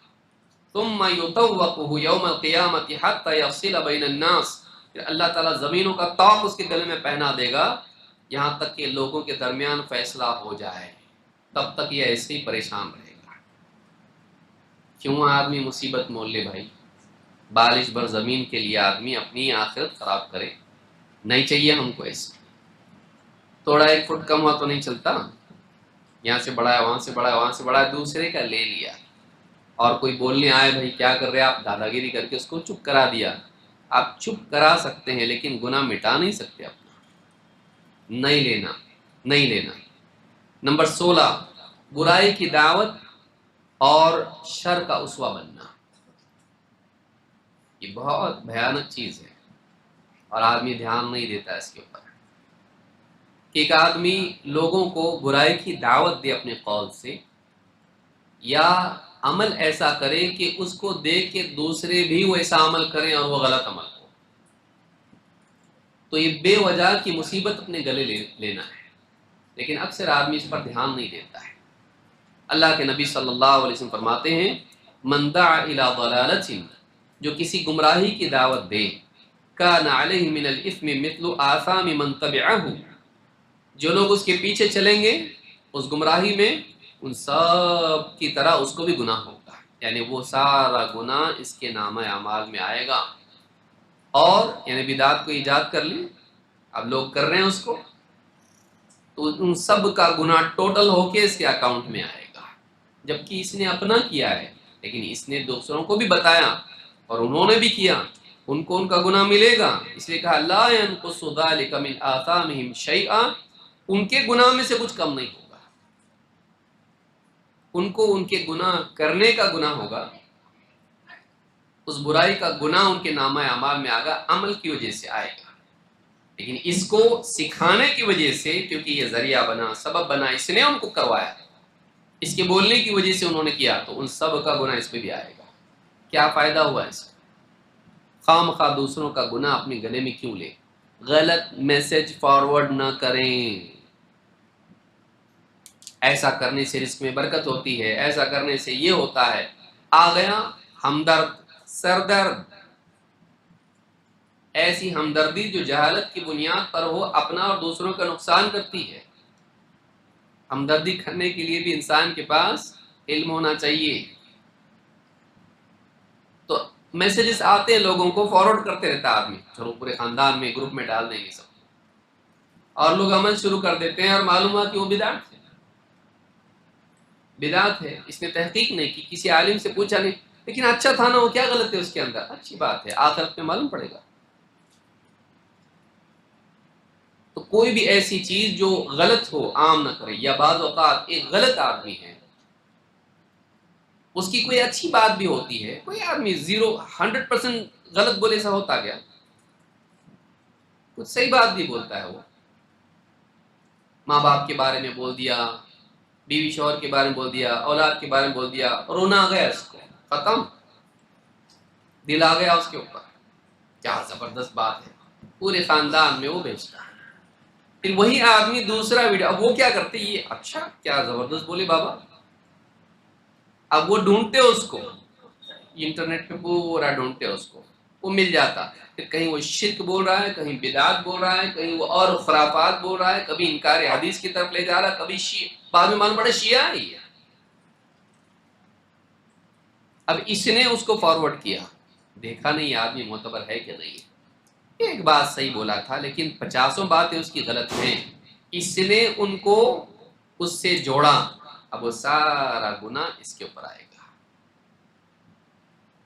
Speaker 1: ثم یطوقہ یوم القیامت حتی یفصل بین الناس، پھر اللہ تعالیٰ زمینوں کا طوق اس کے گلے میں پہنا دے گا یہاں تک کہ لوگوں کے درمیان فیصلہ ہو جائے، تب تک یہ ایسے ہی پریشان رہے گا۔ کیوں آدمی مصیبت مول لے بھائی؟ بالش بھر زمین کے لیے آدمی اپنی آخرت خراب کرے؟ نہیں چاہیے ہم کو ایسے، تھوڑا 1 فٹ کم ہوا تو نہیں چلتا، یہاں سے بڑا ہے وہاں سے بڑا ہے وہاں سے بڑا ہے، دوسرے کا لے لیا، اور کوئی بولنے آئے بھائی کیا کر رہے آپ، دادا گیری کر کے اس کو چپ کرا دیا۔ آپ چپ کرا سکتے ہیں لیکن گناہ مٹا نہیں سکتے اپنا، نہیں لینا، نہیں لینا۔ نمبر 16 برائی کی دعوت اور شر کا اسوہ بننا، یہ بہت بھیانک چیز ہے اور آدمی دھیان نہیں دیتا اس کے اوپر، کہ ایک آدمی لوگوں کو برائی کی دعوت دے اپنے قول سے، یا عمل ایسا کرے کہ اس کو دیکھ کے دوسرے بھی ویسا عمل کریں اور وہ غلط عمل ہو، تو یہ بے وجہ کی مصیبت اپنے گلے لینا ہے، لیکن اکثر آدمی اس پر دھیان نہیں دیتا ہے۔ اللہ کے نبی صلی اللہ علیہ وسلم فرماتے ہیں من دعا الی ضلالۃ، جو کسی گمراہی کی دعوت دے، کان علیہ من الاثم مثل آثام من تبعہ، جو لوگ اس کے پیچھے چلیں گے اس گمراہی میں، ان سب کی طرح اس کو بھی گناہ ہوگا، یعنی وہ سارا گناہ اس کے نامہ اعمال میں آئے گا۔ اور یعنی بدعت کو ایجاد کر لی، اب لوگ کر رہے ہیں اس کو، تو ان سب کا گناہ ٹوٹل ہو کے اس کے اکاؤنٹ میں آئے گا، جبکہ اس نے اپنا کیا ہے، لیکن اس نے دوسروں کو بھی بتایا اور انہوں نے بھی کیا، ان کو ان کا گناہ ملے گا۔ اس لیے کہا لا ينقص ذلك من آثامهم شيئا، ان کے گناہ میں سے کچھ کم نہیں ہوگا، ان کو ان کے گناہ کرنے کا گناہ ہوگا، اس برائی کا گناہ ان کے نامہ اعمال میں آگا، عمل کی وجہ سے آئے گا، لیکن اس کو سکھانے کی وجہ سے، کیونکہ یہ ذریعہ بنا، سبب بنا، اس نے ان کو کروایا، اس کے بولنے کی وجہ سے انہوں نے کیا، تو ان سب کا گناہ اس پہ بھی آئے گا۔ کیا فائدہ ہوا اس کا؟ خام خواہ دوسروں کا گناہ اپنے گلے میں کیوں لے؟ غلط میسج فارورڈ نہ کریں، ایسا کرنے سے رزق میں برکت ہوتی ہے، ایسا کرنے سے یہ ہوتا ہے، آ گیا ہمدرد سردرد، ایسی ہمدردی جو جہالت کی بنیاد پر ہو، اپنا اور دوسروں کا نقصان کرتی ہے۔ ہمدردی کرنے کے لیے بھی انسان کے پاس علم ہونا چاہیے۔ تو میسیجز آتے ہیں، لوگوں کو فارورڈ کرتے رہتا آدمی، چلو پورے خاندان میں گروپ میں ڈال دیں گے سب، اور لوگ عمل شروع کر دیتے ہیں اور معلوم ہوا کہ وہ بدعت ہے، بدعت ہے، اس نے تحقیق نہیں کی، کسی عالم سے پوچھا نہیں، لیکن اچھا تھا نا، وہ کیا غلط ہے اس کے اندر؟ اچھی بات ہے، آخرت میں معلوم پڑے گا۔ تو کوئی بھی ایسی چیز جو غلط ہو عام نہ کرے، یا بعض اوقات ایک غلط آدمی ہے، اس کی کوئی اچھی بات بھی ہوتی ہے، کوئی آدمی 100% غلط بولے سا ہوتا گیا، کچھ صحیح بات بھی بولتا ہے، وہ ماں باپ کے بارے میں بول دیا، بیوی شوہر کے بارے میں بول دیا، اولاد کے بارے میں بول دیا، رونا آ گیا اس کو، ختم، دل آ گیا اس کے اوپر، کیا زبردست بات ہے، پورے خاندان میں وہ بھیجتا ہے۔ پھر وہی آدمی دوسرا ویڈیو، اب وہ کیا کرتے، یہ اچھا کیا زبردست بولے بابا، اب وہ ڈھونڈتے اس کو، انٹرنیٹ پہ پورا ڈھونڈتے اس کو، وہ مل جاتا، پھر کہیں وہ شرک بول رہا ہے، کہیں بدعت بول رہا ہے، کہیں وہ اور خرافات بول رہا ہے، کبھی انکار حدیث کی طرف لے جا رہا ہے، کبھی بعد میں معلوم پڑا شیعہ ہی ہے۔ اب اس نے اس کو فارورڈ کیا، دیکھا نہیں یہ آدمی معتبر ہے کہ نہیں، ایک بات صحیح بولا تھا لیکن 50 باتیں اس کی غلط ہیں، اس نے ان کو اس سے جوڑا، اب وہ سارا گناہ اس کے اوپر آئے گا۔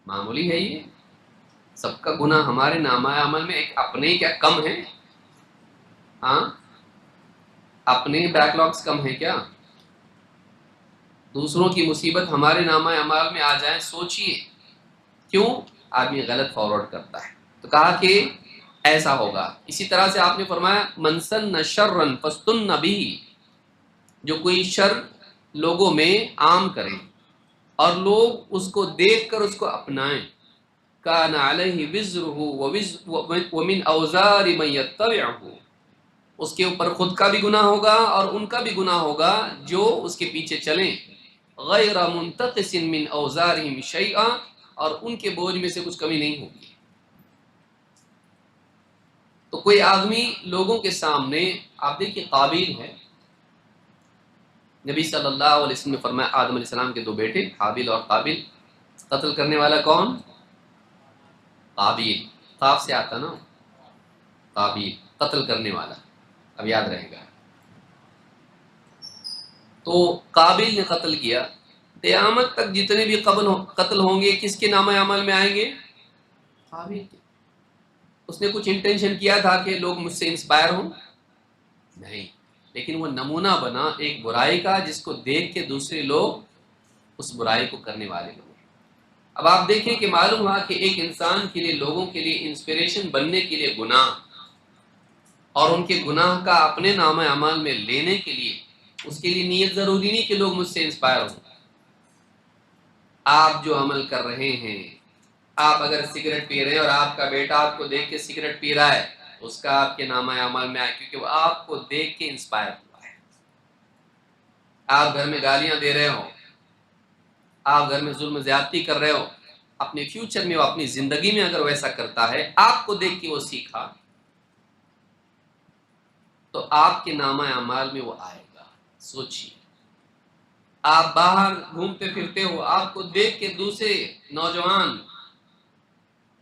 Speaker 1: معمولی ہے یہ، سب کا گناہ ہمارے نامہ عمل میں، ایک اپنے کیا کم ہے؟ ہاں، اپنے بیک لاگز کم ہے کیا؟ دوسروں کی مصیبت ہمارے نامہ اعمال میں آ جائے، سوچئے کیوں آدمی غلط فارورڈ کرتا ہے۔ تو کہا کہ ایسا ہوگا۔ اسی طرح سے آپ نے فرمایا من سن شرا فاستن به، جو کوئی شر لوگوں میں عام کرے اور لوگ اس کو دیکھ کر اس کو اپنائیں، کان علیہ وزرہ ومن اوزار من یتبعہ، اس کے اوپر خود کا بھی گناہ ہوگا اور ان کا بھی گناہ ہوگا جو اس کے پیچھے چلیں، غیر منتقص من اوزارہم شیئا، اور ان کے بوجھ میں سے کچھ کمی نہیں ہوگی۔ تو کوئی آدمی لوگوں کے سامنے، آپ دیکھیے قابیل ہے، نبی صلی اللہ علیہ وسلم نے فرمایا آدم علیہ السلام کے 2 بیٹے حابیل اور قابیل، قتل کرنے والا کون؟ قابیل، قاف سے آتا نا، قابیل قتل کرنے والا، اب یاد رہے گا۔ تو قابیل نے قتل کیا، قیامت تک جتنے بھی قتل ہوں گے کس کے نامہ عمل میں آئیں گے؟ قابیل کے۔ اس نے کچھ انٹینشن کیا تھا کہ لوگ مجھ سے انسپائر ہوں؟ نہیں، لیکن وہ نمونہ بنا ایک برائی کا جس کو دیکھ کے دوسرے لوگ اس برائی کو کرنے والے لوگ۔ اب آپ دیکھیں کہ معلوم ہوا کہ ایک انسان کے لیے، لوگوں کے لیے انسپریشن بننے کے لیے گناہ اور ان کے گناہ کا اپنے نامہ اعمال میں لینے کے لیے، اس کے لیے نیت ضروری نہیں کہ لوگ مجھ سے انسپائر ہوں، آپ جو عمل کر رہے ہیں، آپ اگر سگریٹ پی رہے ہیں اور آپ کا بیٹا آپ کو دیکھ کے سگریٹ پی رہا ہے، اس کا آپ کے نامہ اعمال میں آئے، کیونکہ وہ آپ کو دیکھ کے انسپائر ہوا ہے۔ آپ گھر میں گالیاں دے رہے ہو، آپ گھر میں ظلم زیادتی کر رہے ہو، اپنے فیوچر میں، وہ اپنی زندگی میں اگر ویسا کرتا ہے، آپ کو دیکھ کے وہ سیکھا، تو آپ کے نامہ اعمال میں وہ آئے گا۔ سوچیے، آپ باہر گھومتے پھرتے ہو، آپ کو دیکھ کے دوسرے نوجوان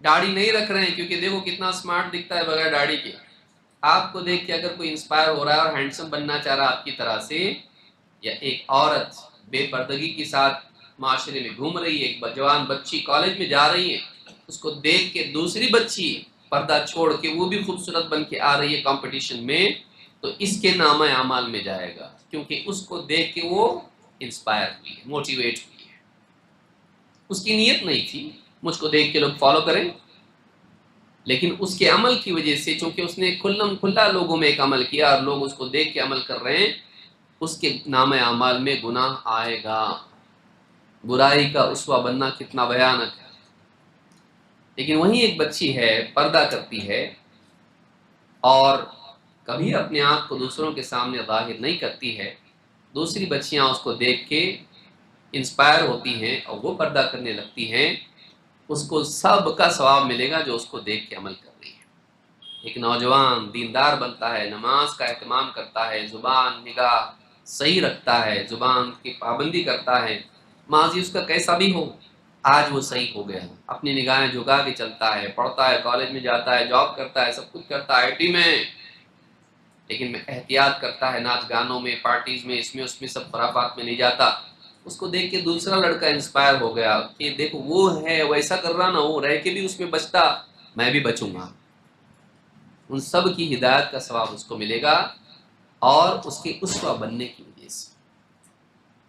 Speaker 1: داڑھی نہیں رکھ رہے ہیں کیونکہ دیکھو کتنا سمارٹ دکھتا ہے بغیر داڑھی کے، آپ کو دیکھ کے اگر کوئی انسپائر ہو رہا ہے اور ہینڈسم بننا چاہ رہا ہے آپ کی طرح سے، یا ایک عورت بے پردگی کے ساتھ معاشرے میں گھوم رہی ہے، ایک جوان بچی کالج میں جا رہی ہے، اس کو دیکھ کے دوسری بچی پردہ چھوڑ کے وہ بھی خوبصورت بن کے آ رہی ہے کمپٹیشن میں، تو اس کے نامہ اعمال میں جائے گا، کیونکہ اس کو دیکھ کے وہ انسپائر ہوئی ہے، موٹیویٹ ہوئی ہے۔ اس کی نیت نہیں تھی مجھ کو دیکھ کے لوگ فالو کریں، لیکن اس کے عمل کی وجہ سے، چونکہ اس نے کھلم کھلا لوگوں میں ایک عمل کیا اور لوگ اس کو دیکھ کے عمل کر رہے ہیں، اس کے نامہ اعمال میں گناہ آئے گا۔ برائی کا اسوہ بننا کتنا بھیانک ہے۔ لیکن وہیں ایک بچی ہے، پردہ کرتی ہے اور کبھی اپنے آپ کو دوسروں کے سامنے ظاہر نہیں کرتی ہے، دوسری بچیاں اس کو دیکھ کے انسپائر ہوتی ہیں اور وہ پردہ کرنے لگتی ہیں، اس کو سب کا ثواب ملے گا جو اس کو دیکھ کے عمل کر رہی ہے۔ ایک نوجوان دیندار بنتا ہے، نماز کا اہتمام کرتا ہے، زبان نگاہ صحیح رکھتا ہے، زبان کی پابندی کرتا ہے، ماضی اس کا کیسا بھی ہو، آج وہ صحیح ہو گیا، اپنی نگاہیں جھکا کے چلتا ہے، پڑھتا ہے، کالج میں جاتا ہے، جاب کرتا ہے، سب کچھ کرتا ہے، IT میں، لیکن میں احتیاط کرتا ہے، ناچ گانوں میں، پارٹیز میں، اس میں سب خرافات میں نہیں جاتا۔ اس کو دیکھ کے دوسرا لڑکا انسپائر ہو گیا کہ دیکھو وہ ہے، ویسا کر رہا نا، وہ رہ کے بھی اس میں بچتا، میں بھی بچوں گا۔ ان سب کی ہدایت کا ثواب اس کو ملے گا، اور اس کے اسوہ بننے کی وجہ سے۔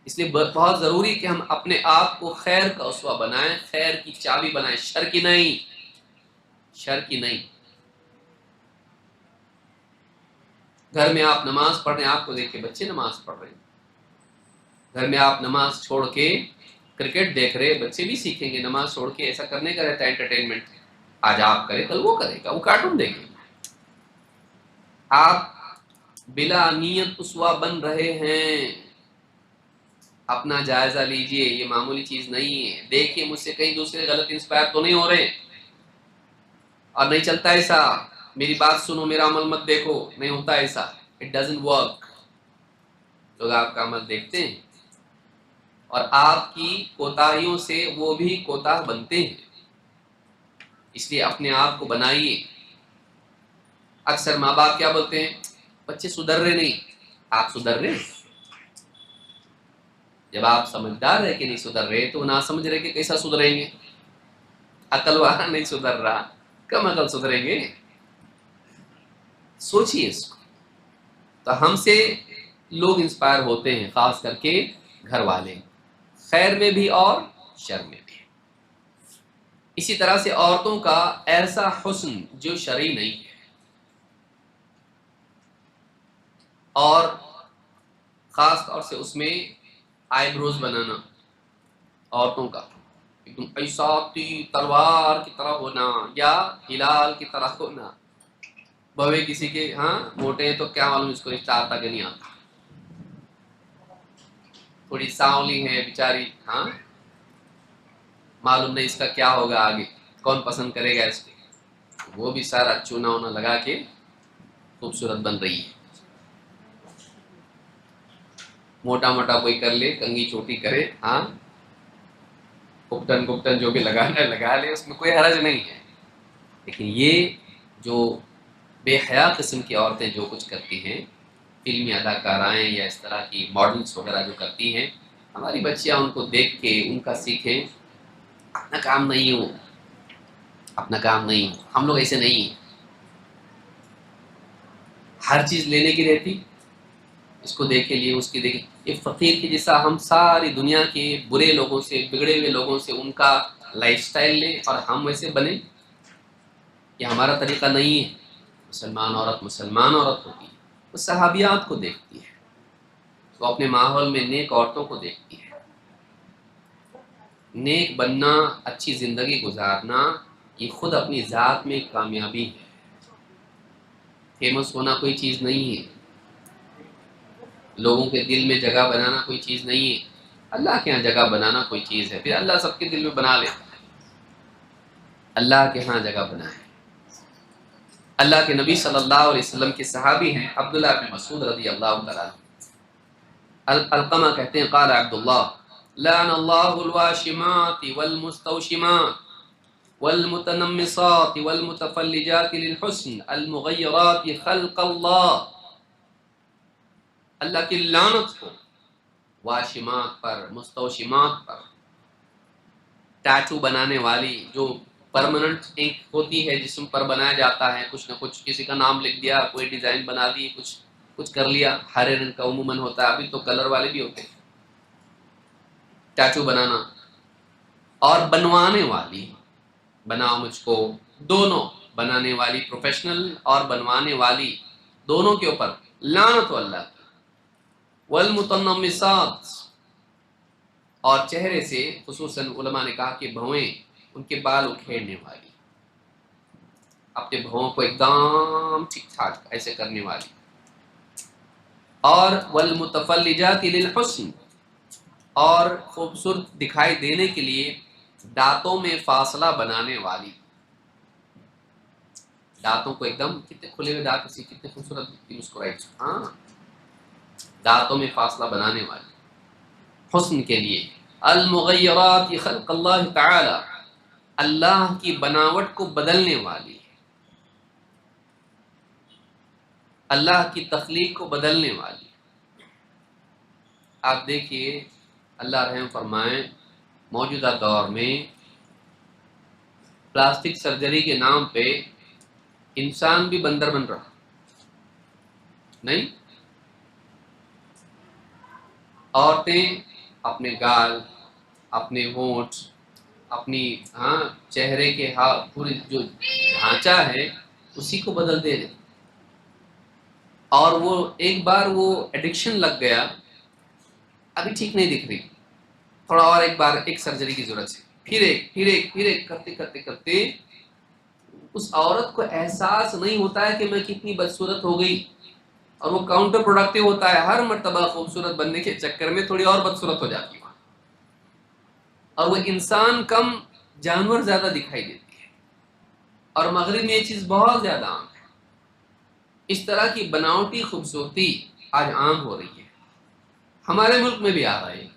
Speaker 1: اس لیے بہت ضروری کہ ہم اپنے آپ کو خیر کا اسوہ بنائیں، خیر کی چابی بنائیں، شر کی نہیں، شر کی نہیں۔ گھر میں آپ نماز پڑھ رہے ہیں، آپ کو دیکھ کے بچے نماز پڑھ رہے ہیں، گھر میں آپ نماز چھوڑ کے کرکٹ دیکھ رہے، بچے بھی سیکھیں گے، نماز چھوڑ کے ایسا کرنے کا رہتا ہے انٹرٹینمنٹ، آج آپ کریں کل وہ کرے گا، وہ کارٹون دیکھیں گے۔ آپ بلا نیت اسوہ بن رہے ہیں، اپنا جائزہ لیجئے، یہ معمولی چیز نہیں ہے۔ دیکھیے مجھ سے کہیں دوسرے غلط انسپائر تو نہیں ہو رہے، اور نہیں چلتا ایسا، میری بات سنو، میرا عمل مت دیکھو، نہیں ہوتا ایسا، اٹ ڈزنٹ ورک۔ لوگ آپ کا عمل دیکھتے ہیں اور آپ کی کوتاہیوں سے وہ بھی کوتاہ بنتے ہیں، اس لیے اپنے آپ کو بنائیے۔ اکثر ماں باپ کیا بولتے ہیں، بچے سدھر رہے نہیں، آپ سدھر رہے۔ جب آپ سمجھدار ہے کہ نہیں سدھر رہے تو نہ سمجھ رہے کہ کیسا سدھریں گے، عقل والا نہیں سدھر رہا، کم عقل سدھریں گے؟ سوچیے اس کو۔ تو ہم سے لوگ انسپائر ہوتے ہیں، خاص کر کے گھر والے، خیر میں بھی اور شر میں بھی۔ اسی طرح سے عورتوں کا ایسا حسن جو شرعی نہیں ہے، اور خاص طور سے اس میں آئی بروز بنانا عورتوں کا، ایک دم ایسا تلوار کی طرح ہونا یا ہلال کی طرح ہونا۔ بھوے کسی کے ہاں موٹے ہیں تو کیا معلوم اس کو رشتہ آتا کہ نہیں آتا، تھوڑی سانولی ہے بیچاری، ہاں معلوم نہیں اس کا کیا ہوگا آگے، کون پسند کرے گا اس کو، وہ بھی سارا چونا وونا لگا کے خوبصورت بن رہی ہے۔ موٹا موٹا کوئی کر لے، کنگھی چھوٹی کرے، ہاں گپٹن جو بھی لگانا ہے لگا لے، اس میں کوئی حرج نہیں ہے۔ لیکن یہ جو بے حیا قسم کی عورتیں جو کچھ کرتی ہیں، فلمی اداکارائیں یا اس طرح کی ماڈلز وغیرہ جو کرتی ہیں، ہماری بچیاں ان کو دیکھ کے ان کا سیکھیں، اپنا کام نہیں ہو، اپنا کام نہیں ہو، ہم لوگ ایسے نہیں ہیں، ہر چیز لینے کی رہتی، اس کو دیکھے لیے، اس کی دیکھے، ایک فقیر کی جیسا ہم ساری دنیا کے برے لوگوں سے، بگڑے ہوئے لوگوں سے ان کا لائف سٹائل لیں اور ہم ویسے بنیں، یہ ہمارا طریقہ نہیں ہے۔ مسلمان عورت ہوتی ہے، وہ صحابیات کو دیکھتی ہے، وہ اپنے ماحول میں نیک عورتوں کو دیکھتی ہے، نیک بننا، اچھی زندگی گزارنا، یہ خود اپنی ذات میں ایک کامیابی ہے۔ فیمس ہونا کوئی چیز نہیں ہے، لوگوں کے دل میں جگہ بنانا کوئی چیز نہیں ہے، اللہ کے ہاں جگہ بنانا کوئی چیز ہے۔ پھر اللہ سب کے دل میں بنا لیتا ہے، اللہ کے ہاں جگہ بنائے۔ اللہ کے نبی صلی اللہ علیہ وسلم کے صحابی ہیں عبداللہ بن مسعود رضی اللہ تعالیٰ عنہ۔ القمہ کہتے ہیں قال عبداللہ لعن اللہ الواشمات والمستوشمات والمتنمصات والمتفلجات للحسن المغیرات خلق اللہ، اللہ کی لعنت ہو واشمات پر، مستوشمات پر، ٹیٹو بنانے والی، جو پرماننٹ انک ہوتی ہے جسم پر بنایا جاتا ہے، کچھ نہ کچھ کسی کا نام لکھ دیا، کوئی ڈیزائن بنا دی، کچھ کر لیا، ہرے رنگ کا عموماً ہوتا ہے، ابھی تو کلر والے بھی ہوتے ہیں، ٹیٹو بنانا، اور بنوانے والی، بناؤ مجھ کو، دونوں، بنانے والی پروفیشنل اور بنوانے والی دونوں کے اوپر لعنت ہو اللہ کی۔ والمتنمصات، اور چہرے سے خصوصاً علماء نے کہا کہ بھویں، ان کے بال اکھیڑنے والی، اپنے بھووں کو ایک دم ٹھیک ٹھاک ایسے کرنے والی، اور والمتفلجات للحسن، اور خوبصورت دکھائی دینے کے لیے دانتوں میں فاصلہ بنانے والی، دانتوں کو ایک دم، کتنے کھلے ہوئے دانت سے کتنے خوبصورت مسکرائی، ہاں، دانتوں میں فاصلہ بنانے والی حسن کے لیے۔ المغیرات خلق اللہ تعالی، اللہ کی بناوٹ کو بدلنے والی، اللہ کی تخلیق کو بدلنے والی۔ آپ دیکھیے اللہ رحم فرمائے، موجودہ دور میں پلاسٹک سرجری کے نام پہ انسان بھی بندر بن رہا نہیں، عورتیں اپنے گال، اپنے ہونٹ، اپنی چہرے کے پوری جو ڈھانچہ ہے اسی کو بدل دے رہے، اور وہ ایک بار وہ ایڈکشن لگ گیا، ابھی ٹھیک نہیں دکھ رہی، تھوڑا اور ایک بار ایک سرجری کی ضرورت ہے، پھر ایک کرتے کرتے کرتے اس عورت کو احساس نہیں ہوتا ہے کہ میں کتنی بدصورت ہو گئی، اور وہ کاؤنٹر پروڈکٹیو ہوتا ہے، ہر مرتبہ خوبصورت بننے کے چکر میں تھوڑی اور بدصورت ہو جاتی ہے، اور وہ انسان کم جانور زیادہ دکھائی دیتی ہے، اور مغرب میں یہ چیز بہت زیادہ عام ہے۔ اس طرح کی بناوٹی خوبصورتی آج عام ہو رہی ہے، ہمارے ملک میں بھی آ رہا ہے،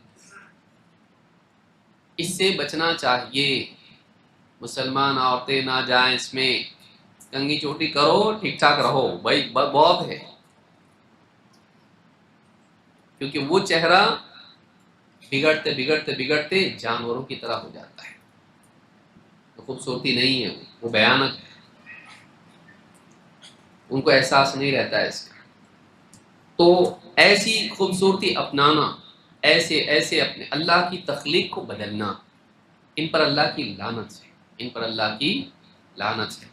Speaker 1: اس سے بچنا چاہیے، مسلمان عورتیں نہ جائیں اس میں، کنگھی چوٹی کرو، ٹھیک ٹھاک رہو بھائی، بہت ہے، کیونکہ وہ چہرہ بگڑتے بگڑتے بگڑتے جانوروں کی طرح ہو جاتا ہے، تو خوبصورتی نہیں ہے، وہ بیانک ہے، ان کو احساس نہیں رہتا ہے اس کا۔ تو ایسی خوبصورتی اپنانا، ایسے اپنے اللہ کی تخلیق کو بدلنا، ان پر اللہ کی لعنت ہے، ان پر اللہ کی لعنت ہے۔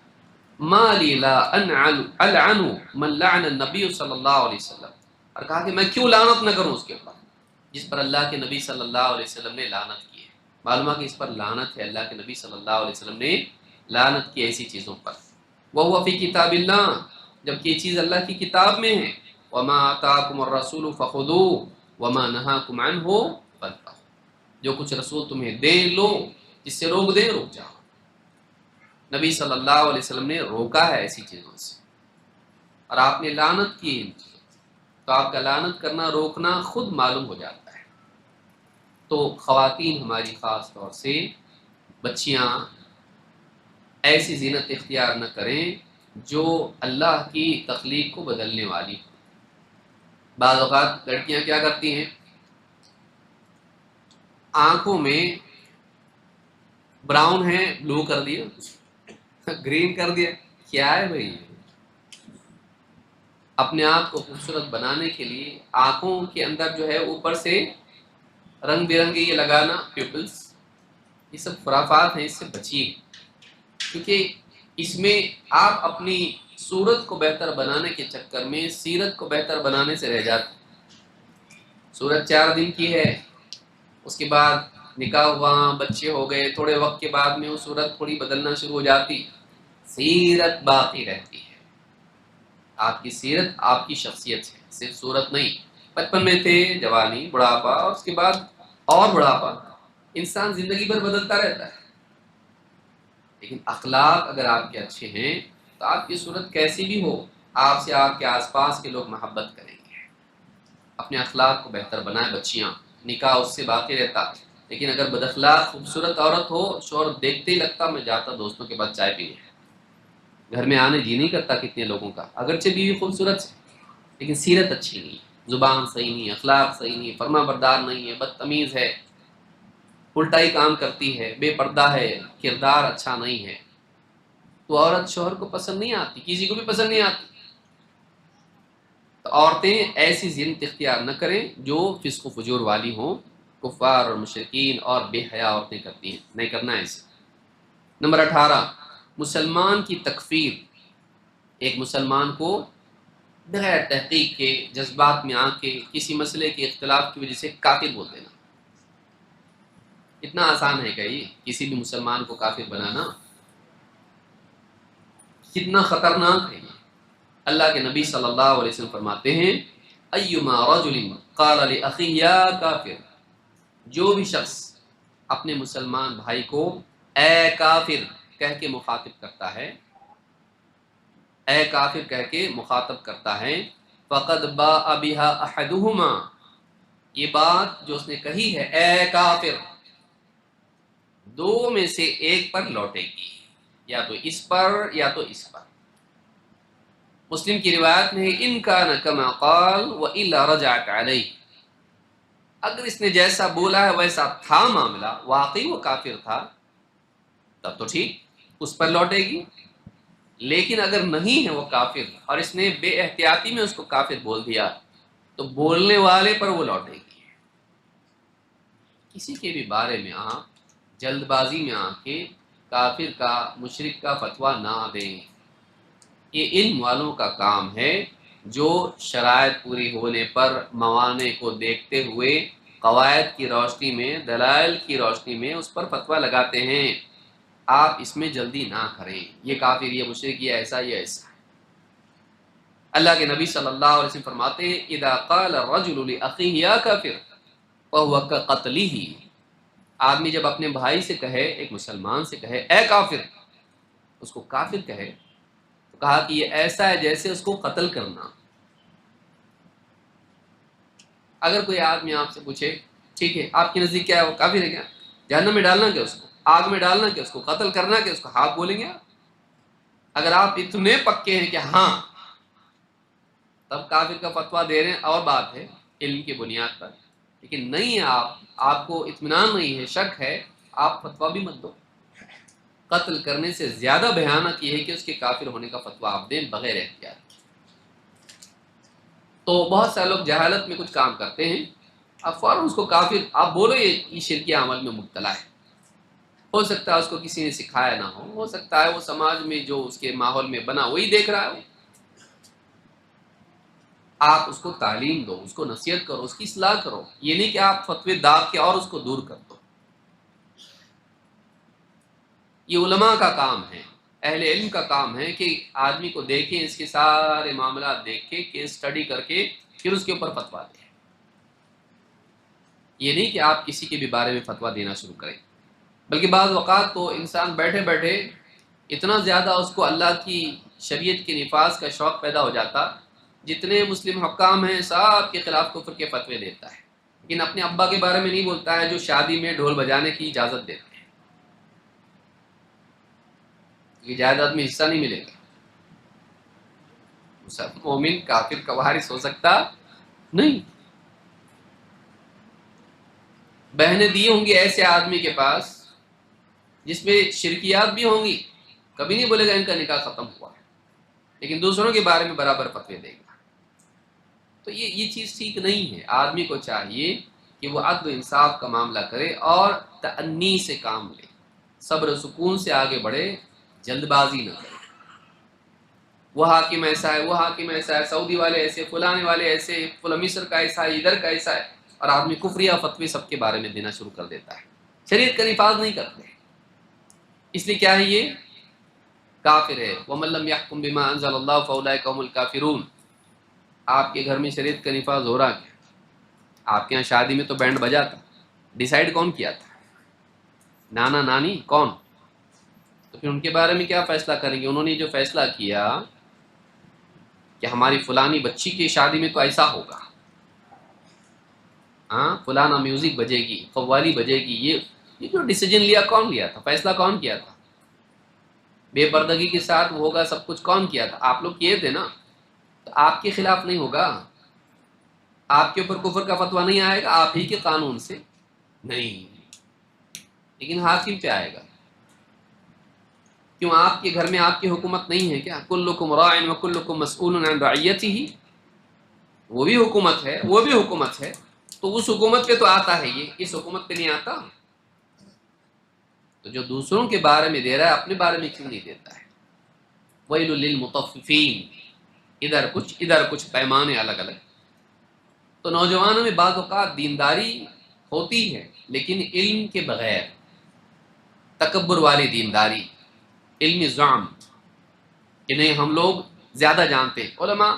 Speaker 1: ما لی لا العن من لعن النبی صلی اللہ علیہ وسلم، اور کہا کہ میں کیوں لعنت نہ کروں اس کے اوپر جس پر اللہ کے نبی صلی اللہ علیہ وسلم نے لعنت کی ہے۔ معلوم ہے کہ اس پر لعنت ہے، اللہ کے نبی صلی اللہ علیہ وسلم نے لعنت کی ایسی چیزوں پر۔ وَهُوَ فِي كِتَابِ اللَّهِ، جبکہ یہ چیز اللہ کی کتاب میں ہے۔ وَمَا آتَاكُمُ الرَّسُولُ فَخُذُوهُ وَمَا نَهَاكُمْ عَنْهُ فَانْتَهُوا، جو کچھ رسول تمہیں دے لو، جس سے روک دے رک جاؤ۔ نبی صلی اللہ علیہ وسلم نے روکا ہے ایسی چیزوں سے، اور آپ نے لعنت کی ان چیزوں سے، تو آپ کا لعنت کرنا، روکنا خود معلوم ہو جاتا ہے۔ تو خواتین ہماری خاص طور سے، بچیاں ایسی زینت اختیار نہ کریں جو اللہ کی تخلیق کو بدلنے والی ہو۔ بعض اوقات لڑکیاں کیا کرتی ہیں، آنکھوں میں براؤن ہے بلو کر دیا، گرین کر دیا، کیا ہے بھائی؟ اپنے آپ کو خوبصورت بنانے کے لیے آنکھوں کے اندر جو ہے اوپر سے رنگ برنگے یہ لگانا، پیپلز، یہ سب خرافات ہیں، اس سے بچیے، کیونکہ اس میں آپ اپنی صورت کو بہتر بنانے کے چکر میں سیرت کو بہتر بنانے سے رہ جاتے۔ صورت 4 دن کی ہے، اس کے بعد نکاح ہوا، بچے ہو گئے، تھوڑے وقت کے بعد میں وہ صورت تھوڑی بدلنا شروع ہو جاتی، سیرت باقی رہتی ہے۔ آپ کی سیرت آپ کی شخصیت ہے، صرف صورت نہیں۔ بچپن میں تھے، جوانی، بڑھاپا، اور اس کے بعد اور بڑھاپا، انسان زندگی بھر بدلتا رہتا ہے، لیکن اخلاق اگر آپ کے اچھے ہیں تو آپ کی صورت کیسی بھی ہو، آپ سے آپ کے آس پاس کے لوگ محبت کریں گے۔ اپنے اخلاق کو بہتر بنائیں۔ بچیاں، نکاح اس سے باقی رہتا، لیکن اگر بد اخلاق خوبصورت عورت ہو، شوہر دیکھتے ہی لگتا میں جاتا دوستوں کے بعد چائے پینے، گھر میں آنے جی نہیں کرتا کتنے لوگوں کا، اگرچہ بیوی خوبصورت ہے لیکن سیرت اچھی نہیں ہے، زبان صحیح نہیں، اخلاق صحیح نہیں، فرما بردار نہیں ہے، بدتمیز ہے، الٹا ہی کام کرتی ہے، بے پردہ ہے، کردار اچھا نہیں ہے، تو عورت شوہر کو پسند نہیں آتی، کسی کو بھی پسند نہیں آتی۔ تو عورتیں ایسی زینت اختیار نہ کریں جو فسق و فجور والی ہوں، کفار اور مشرکین اور بے حیا عورتیں کرتی ہیں، نہیں کرنا ہے اسے۔ نمبر 18، مسلمان کی تکفیر، ایک مسلمان کو بغیر تحقیق کے، جذبات میں آ کے، کسی مسئلے کے اختلاف کی وجہ سے کافر بول دینا۔ اتنا آسان ہے کہ یہ کسی بھی مسلمان کو کافر بنانا، کتنا خطرناک ہے یہ۔ اللہ کے نبی صلی اللہ علیہ وسلم فرماتے ہیں، ایما رجل قال لاخیہ یا کافر، جو بھی شخص اپنے مسلمان بھائی کو اے کافر کہہ کے مخاطب کرتا ہے، اے کافر کہہ کے مخاطب کرتا ہے، فقد باء بها احدهما، یہ بات جو اس نے کہی ہے اے کافر، دو میں سے ایک پر لوٹے گی، یا تو اس پر یا تو اس پر۔ مسلم کی روایت میں ان کان کما قال والا رجعت علیہ، اگر اس نے جیسا بولا ہے ویسا تھا معاملہ، واقعی وہ کافر تھا، تب تو ٹھیک، اس پر لوٹے گی، لیکن اگر نہیں ہے وہ کافر اور اس نے بے احتیاطی میں اس کو کافر بول دیا تو بولنے والے پر وہ لوٹے گی۔ کسی کے بھی بارے میں آپ جلد بازی میں آ کے کافر کا، مشرک کا فتویٰ نہ دیں، یہ علم والوں کا کام ہے، جو شرائط پوری ہونے پر موانع کو دیکھتے ہوئے قواعد کی روشنی میں، دلائل کی روشنی میں اس پر فتویٰ لگاتے ہیں۔ آپ اس میں جلدی نہ کریں، یہ کافر، یہ مشرک، یہ ایسا، یہ ایسا۔ اللہ کے نبی صلی اللہ علیہ وسلم فرماتے ہیں، اذا قال الرجل لاخیہ یا کافر فهو كقتله، آدمی جب اپنے بھائی سے کہے، ایک مسلمان سے کہے اے کافر، اس کو کافر کہے، تو کہا کہ یہ ایسا ہے جیسے اس کو قتل کرنا۔ اگر کوئی آدمی آپ سے پوچھے ٹھیک ہے آپ کے نزدیک کیا ہے، وہ کافر ہے کیا، جہنم میں ڈالنا کیا، اس کو آگ میں ڈالنا کیا، اس کو قتل کرنا کیا، اس کو ہاتھ بولیں گے آپ؟ اگر آپ اتنے پکے ہیں کہ ہاں، تب کافر کا فتویٰ دے رہے ہیں، اور بات ہے علم کی بنیاد پر، لیکن نہیں ہے، آپ کو اطمینان نہیں ہے، شک ہے، آپ فتویٰ بھی مت دو۔ قتل کرنے سے زیادہ بھیانک یہ ہے کہ اس کے کافر ہونے کا فتویٰ آپ دیں بغیر احتیاط۔ تو بہت سارے لوگ جہالت میں کچھ کام کرتے ہیں، آپ فوراً اس کو کافر، آپ بولو یہ شرکی عمل میں مبتلا ہے، ہو سکتا ہے اس کو کسی نے سکھایا نہ ہو سکتا ہے وہ سماج میں جو اس کے ماحول میں بنا وہی دیکھ رہا ہے، آپ اس کو تعلیم دو، اس کو نصیحت کرو، اس کی اصلاح کرو، یہ نہیں کہ آپ فتوے داغ کے اور اس کو دور کر دو۔ یہ علماء کا کام ہے، اہل علم کا کام ہے کہ آدمی کو دیکھیں، اس کے سارے معاملات دیکھ کے، کیس اسٹڈی کر کے پھر اس کے اوپر فتویٰ دیں۔ یہ نہیں کہ آپ کسی کے بھی بارے میں فتویٰ دینا شروع کریں، بلکہ بعض اوقات تو انسان بیٹھے بیٹھے اتنا زیادہ اس کو اللہ کی شریعت کے نفاذ کا شوق پیدا ہو جاتا، جتنے مسلم حکام ہیں سب کے خلاف کفر کے فتوے دیتا ہے، لیکن اپنے ابا کے بارے میں نہیں بولتا ہے جو شادی میں ڈھول بجانے کی اجازت دیتے ہیں، یہ جائیداد میں حصہ نہیں ملے گا۔ مومن کافر کا وارث ہو سکتا نہیں۔ بہنیں دی ہوں گی ایسے آدمی کے پاس جس میں شرکیات بھی ہوں گی، کبھی نہیں بولے گا ان کا نکاح ختم ہوا، لیکن دوسروں کے بارے میں برابر فتوے دے گا۔ تو یہ چیز ٹھیک نہیں ہے۔ آدمی کو چاہیے کہ وہ عدل و انصاف کا معاملہ کرے اور تأنی سے کام لے، صبر و سکون سے آگے بڑھے، جلد بازی نہ کرے۔ وہ حاکم ایسا ہے، وہ حاکم ایسا ہے، سعودی والے ایسے، فلانے والے ایسے، فلاں مصر کا ایسا ہے، ادھر کا ایسا ہے، اور آدمی کفریہ فتوی سب کے بارے میں دینا شروع کر دیتا ہے۔ شریعت کا نفاذ نہیں کرتے، اس لیے کیا ہے یہ کافر ہے۔ وَمَن لَّمْ يَحْكُم بِمَا أَنزَلَ اللَّهُ فَأُولَٰئِكَ هُمُ الْكَافِرُونَ۔ آپ کے گھر میں شریعت کا نفاذ ہو رہا کیا؟ آپ کے یہاں شادی میں تو بینڈ بجا تھا، ڈیسائیڈ کون کیا تھا؟ نانا نانی کون؟ تو پھر ان کے بارے میں کیا فیصلہ کریں گے؟ انہوں نے جو فیصلہ کیا کہ ہماری فلانی بچی کی شادی میں تو ایسا ہوگا، ہاں فلانا میوزک بجے گی، قوالی بجے گی، یہ جو ڈیسیجن لیا کون لیا تھا؟ فیصلہ کون کیا تھا؟ بے پردگی کے ساتھ وہ ہوگا، سب کچھ کون کیا تھا؟ آپ لوگ کیے تھے نا، تو آپ کے خلاف نہیں ہوگا، آپ کے اوپر کفر کا فتویٰ نہیں آئے گا آپ ہی کے قانون سے نہیں، لیکن حاکم پہ آئے گا۔ کیوں آپ کے گھر میں آپ کی حکومت نہیں ہے کیا؟ کلکم راع وکلکم مسئول عن رعیتہ، وہ بھی حکومت ہے، وہ بھی حکومت ہے، تو اس حکومت پہ تو آتا ہے یہ، اس حکومت پہ نہیں آتا؟ تو جو دوسروں کے بارے میں دے رہا ہے اپنے بارے میں کیوں نہیں دیتا ہے؟ ویل للمطففین، ادھر کچھ پیمانے الگ الگ۔ تو نوجوانوں میں بعض اوقات دینداری ہوتی ہے لیکن علم کے بغیر، تکبر والی دینداری، علم زعم کہ نہیں ہم لوگ زیادہ جانتے ہیں، علماء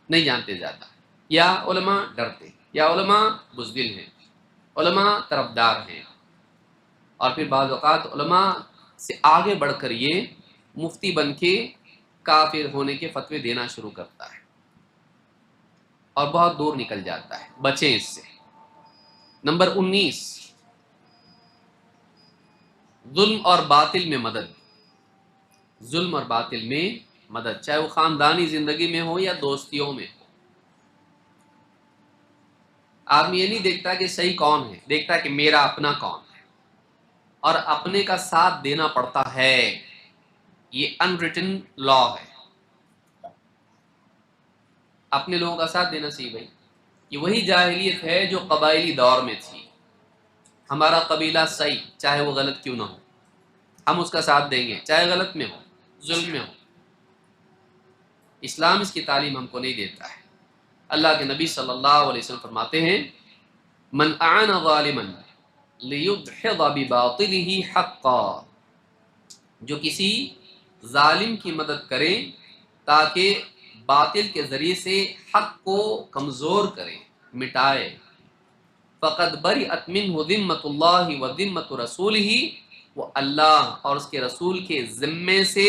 Speaker 1: نہیں جانتے زیادہ، یا علماء ڈرتے، یا علماء بزدل ہیں، علماء طرفدار ہیں، اور پھر بعض اوقات علماء سے آگے بڑھ کر یہ مفتی بن کے کافر ہونے کے فتوے دینا شروع کرتا ہے اور بہت دور نکل جاتا ہے، بچیں اس سے۔ نمبر 19، ظلم اور باطل میں مدد، ظلم اور باطل میں مدد، چاہے وہ خاندانی زندگی میں ہو یا دوستیوں میں ہو۔ آدمی یہ نہیں دیکھتا کہ صحیح کون ہے، دیکھتا کہ میرا اپنا کون ہے، اور اپنے کا ساتھ دینا پڑتا ہے، یہ انریٹن لا ہے، اپنے لوگوں کا ساتھ دینا صحیح بھائی۔ یہ وہی جاہلیت ہے جو قبائلی دور میں تھی، ہمارا قبیلہ صحیح چاہے وہ غلط کیوں نہ ہو، ہم اس کا ساتھ دیں گے چاہے غلط میں ہو، ظلم میں ہو۔ اسلام اس کی تعلیم ہم کو نہیں دیتا ہے۔ اللہ کے نبی صلی اللہ علیہ وسلم فرماتے ہیں من اعان ظالما لیدحض بباطلہ حقا، جو کسی ظالم کی مدد کرے تاکہ باطل کے ذریعے سے حق کو کمزور کرے، مٹائے، فقد برئت منہ ذمۃ اللہ و ذمۃ رسولہ، وہ اللہ اور اس کے رسول کے ذمے سے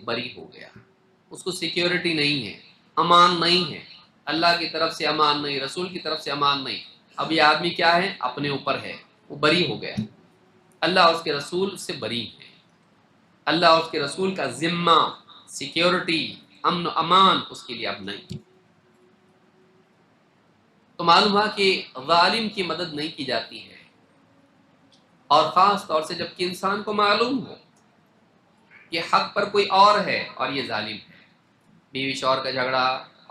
Speaker 1: بری ہو گیا، اس کو سیکیورٹی نہیں ہے، امان نہیں ہے، اللہ کی طرف سے امان نہیں، رسول کی طرف سے امان نہیں۔ اب یہ آدمی کیا ہے؟ اپنے اوپر ہے، وہ بری ہو گیا، اللہ اور اس کے رسول سے بری ہے، اللہ اور اس کے رسول کا ذمہ، سیکیورٹی، امن و امان اس کے لیے اب نہیں۔ تو معلوم ہوا کہ ظالم کی مدد نہیں کی جاتی ہے، اور خاص طور سے جب کہ انسان کو معلوم ہو کہ حق پر کوئی اور ہے اور یہ ظالم ہے، بیوی شوہر کا جھگڑا،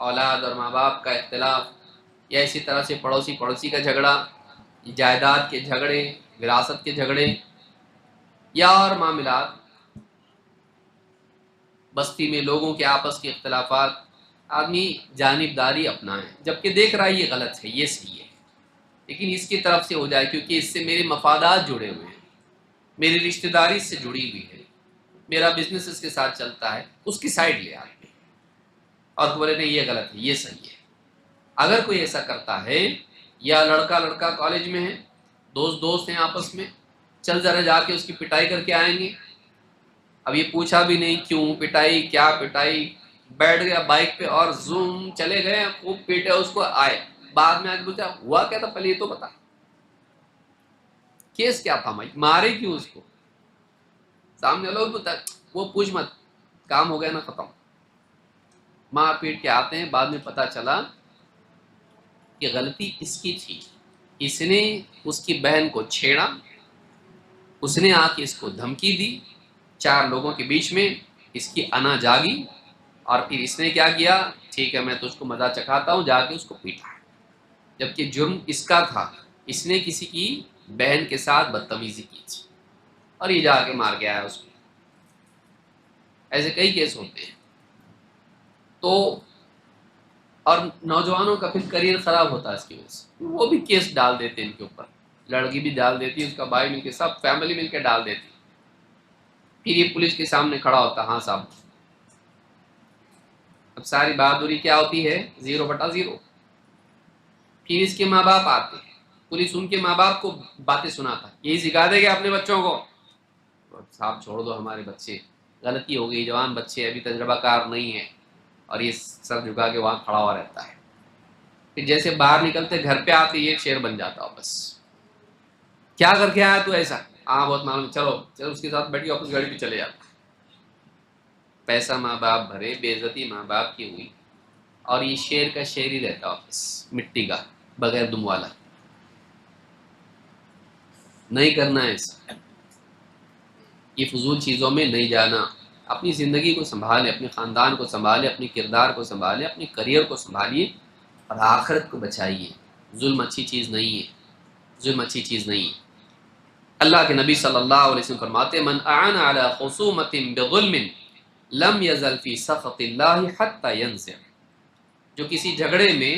Speaker 1: اولاد اور ماں باپ کا اختلاف، یا اسی طرح سے پڑوسی کا جھگڑا، جائیداد کے جھگڑے، وراثت کے جھگڑے، یا اور معاملات، بستی میں لوگوں کے آپس کے اختلافات، آدمی جانبداری اپنائے، جبکہ دیکھ رہا ہے یہ غلط ہے یہ صحیح ہے، لیکن اس کی طرف سے ہو جائے کیونکہ اس سے میرے مفادات جڑے ہوئے ہیں، میری رشتہ داری سے جڑی ہوئی ہے، میرا بزنس اس کے ساتھ چلتا ہے، اس کی سائڈ لے آدمی اور بولے نہیں یہ غلط ہے یہ صحیح ہے۔ اگر کوئی ایسا کرتا ہے، یا لڑکا کالج میں ہے، دوست ہیں آپس میں، چل ذرا جا کے اس کی پٹائی کر کے آئیں گے، اب یہ پوچھا بھی نہیں کیوں پٹائی، کیا پٹائی، بیٹھ گیا بائک پہ اور زوم چلے گئے، خوب پیٹے اس کو، آئے بعد میں آگے پوچھا ہوا کیا تھا، پہلے یہ تو بتا کیس کیا تھا، مارے کیوں اس کو، سامنے لوگ بتا، وہ پوچھ مت، کام ہو گیا نا ختم، مار پیٹ کے آتے ہیں، بعد میں پتا چلا کہ غلطی اس کی تھی، اس نے اس کی بہن کو چھیڑا، اس نے آ کے اس کو دھمکی دی، چار لوگوں کے بیچ میں اس کی انا جاگی، اور پھر اس نے کیا کیا، ٹھیک ہے میں تو اس کو مزہ چکھاتا ہوں، جا کے اس کو پیٹا، جبکہ جرم اس کا تھا، اس نے کسی کی بہن کے ساتھ بدتمیزی کی تھی اور یہ جا کے مار کے آیا اس کو۔ ایسے کئی کیس ہوتے ہیں، تو اور نوجوانوں کا پھر کریئر خراب ہوتا ہے اس کی وجہ سے، وہ بھی کیس ڈال دیتے ہیں ان کے اوپر، لڑکی بھی ڈال دیتی، اس کا بھائی مل کے، سب فیملی مل کے ڈال دیتی. پھر یہ پولیس کے سامنے کھڑا ہوتا، ہاں صاحب. اب ساری بہادری کیا ہوتی ہے؟ 0/0. پھر اس کے ماں باپ آتے، پولیس ان کے ماں باپ کو باتیں سناتا، یہی سکھا دے گا اپنے بچوں کو. صاحب چھوڑ دو، ہمارے بچے، غلطی ہو گئی، جوان بچے ابھی تجربہ کار نہیں ہے. اور یہ سر جھکا کے وہاں کھڑا ہوا رہتا ہے. پھر جیسے باہر نکلتے گھر پہ آتے یہ شیر بن جاتا ہو، بس کیا کر کے آیا تو ایسا، ہاں بہت معلوم، چلو چلو اس کے ساتھ بیٹھی واپس گاڑی پہ چلے جاتا. پیسہ ماں باپ بھرے، بے عزتی ماں باپ کی ہوئی، اور یہ شیر کا شیر ہی رہتا واپس، مٹی کا، بغیر دم والا. نہیں کرنا ہے ایسا، یہ فضول چیزوں میں نہیں جانا. اپنی زندگی کو سنبھالے، اپنے خاندان کو سنبھالے، اپنے کردار کو سنبھالے، اپنے کریئر کو سنبھالیے اور آخرت کو بچائیے. ظلم اچھی چیز نہیں ہے، ظلم اچھی چیز نہیں ہے. اللہ کے نبی صلی اللہ علیہ وسلم فرماتے من اعان علی خصومت بظلم لم یزل فی سخط اللہ حتی ینزع. جو کسی جھگڑے میں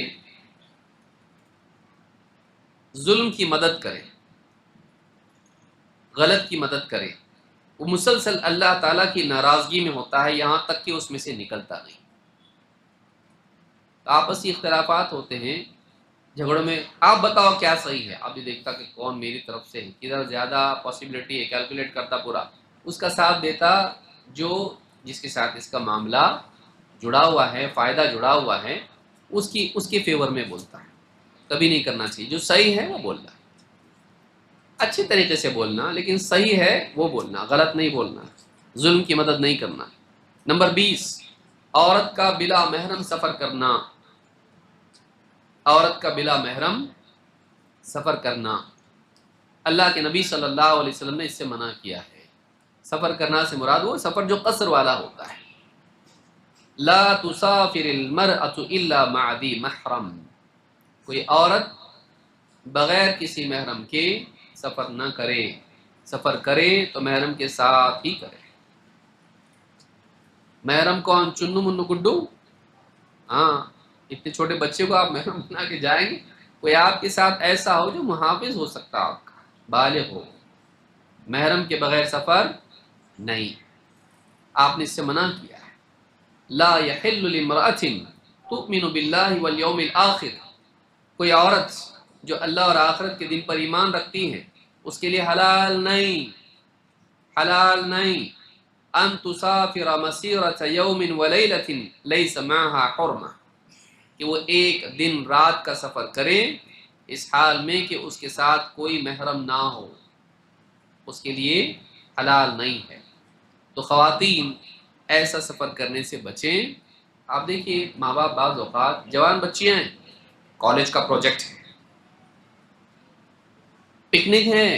Speaker 1: ظلم کی مدد کرے، غلط کی مدد کرے، وہ مسلسل اللہ تعالیٰ کی ناراضگی میں ہوتا ہے، یہاں تک کہ اس میں سے نکلتا نہیں. آپسی اختلافات ہوتے ہیں جھگڑوں میں، آپ بتاؤ کیا صحیح ہے، اب یہ دیکھتا کہ کون میری طرف سے ہے، کدھر زیادہ پاسبلٹی ہے، کیلکولیٹ کرتا پورا، اس کا ساتھ دیتا جو جس کے ساتھ اس کا معاملہ جڑا ہوا ہے، فائدہ جڑا ہوا ہے، اس کے فیور میں بولتا ہے. کبھی نہیں کرنا چاہیے، جو صحیح ہے وہ بولنا ہے، اچھے طریقے سے بولنا، لیکن صحیح ہے وہ بولنا، غلط نہیں بولنا، ظلم کی مدد نہیں کرنا. نمبر 20، عورت کا بلا محرم سفر کرنا. عورت کا بلا محرم سفر کرنا، اللہ کے نبی صلی اللہ علیہ وسلم نے اس سے منع کیا ہے. سفر کرنا سے مراد وہ سفر جو قصر والا ہوتا ہے. لا تسافر المرأة الا مع ذی محرم. کوئی عورت بغیر کسی محرم کے سفر نہ کرے، سفر کرے تو محرم کے ساتھ ہی کرے. محرم کون؟ چنو منو گڈو؟ ہاں، اتنے چھوٹے بچے کو آپ محرم بنا کے جائیں گے؟ کوئی آپ کے ساتھ ایسا ہو جو محافظ ہو سکتا، آپ کا بالغ ہو. محرم کے بغیر سفر نہیں، آپ نے اس سے منع کیا ہے. لا يحل لامرأة تؤمن بالله واليوم الآخر. کوئی عورت جو اللہ اور آخرت کے دن پر ایمان رکھتی ہے، اس کے لیے حلال نہیں، حلال نہیں ان تسافر مسیرۃ یوم ولیلۃ لیس معها حرمہ، کہ وہ ایک دن رات کا سفر کرے اس حال میں کہ اس کے ساتھ کوئی محرم نہ ہو، اس کے لیے حلال نہیں ہے. تو خواتین ایسا سفر کرنے سے بچیں. آپ دیکھیے ماں باپ بعض اوقات، جوان بچیاں ہیں، کالج کا پروجیکٹ ہے، پکنک ہے،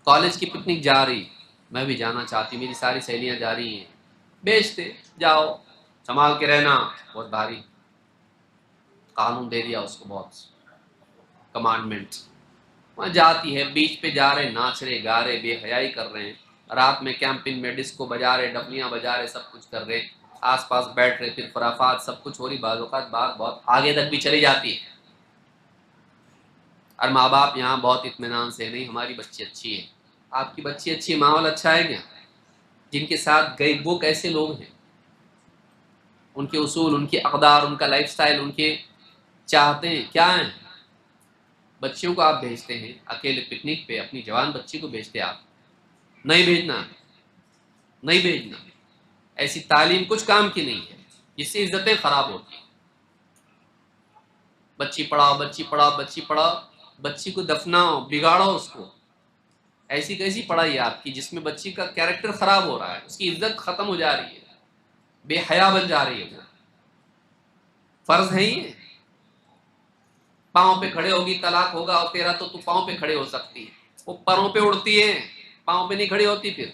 Speaker 1: کالج کی پکنک جا رہی، میں بھی جانا چاہتی ہوں، میری ساری سہیلیاں جا رہی ہیں، بیچتے جاؤ، سنبھال کے رہنا. بہت بھاری قانون دے دیا اس کو، بہت کمانڈمنٹ. وہاں جاتی ہے، بیچ پہ جا رہے، ناچ رہے، گا رہے، بے حیائی کر رہے ہیں، رات میں کیمپنگ میں ڈسکو بجا رہے، ڈبلیاں بجا رہے، سب کچھ کر رہے، آس پاس بیٹھ رہے، پھر خرافات سب کچھ ہو رہی. بعض اوقات بات بہت آگے تک بھی چلی جاتی ہے، اور ماں باپ یہاں بہت اطمینان سے، نہیں ہماری بچی اچھی ہے. آپ کی بچی اچھی، ماحول اچھا ہے کیا؟ جن کے ساتھ گئے وہ کیسے لوگ ہیں، ان کے اصول، ان کے اقدار، ان کا لائف سٹائل، ان کے چاہتے ہیں کیا ہیں. بچیوں کو آپ بھیجتے ہیں اکیلے پکنک پہ، اپنی جوان بچی کو بھیجتے آپ، نہیں بھیجنا، نہیں بھیجنا. ایسی تعلیم کچھ کام کی نہیں ہے، جس سے عزتیں خراب ہوتی ہیں. بچی پڑھاؤ، بچی پڑھاؤ، بچی پڑھاؤ، بچی کو دفناؤ، بگاڑو اس کو. ایسی کیسی پڑھائی آپ کی جس میں بچی کا کیریکٹر خراب ہو رہا ہے، اس کی عزت ختم ہو جا رہی ہے، بے حیا بن جا رہی ہے. وہ فرض ہے یہ. پاؤں پہ کھڑے ہوگی، طلاق ہوگا اور تیرا تو پاؤں پہ کھڑے ہو سکتی ہے، وہ پروں پہ اڑتی ہے، پاؤں پہ نہیں کھڑی ہوتی، پھر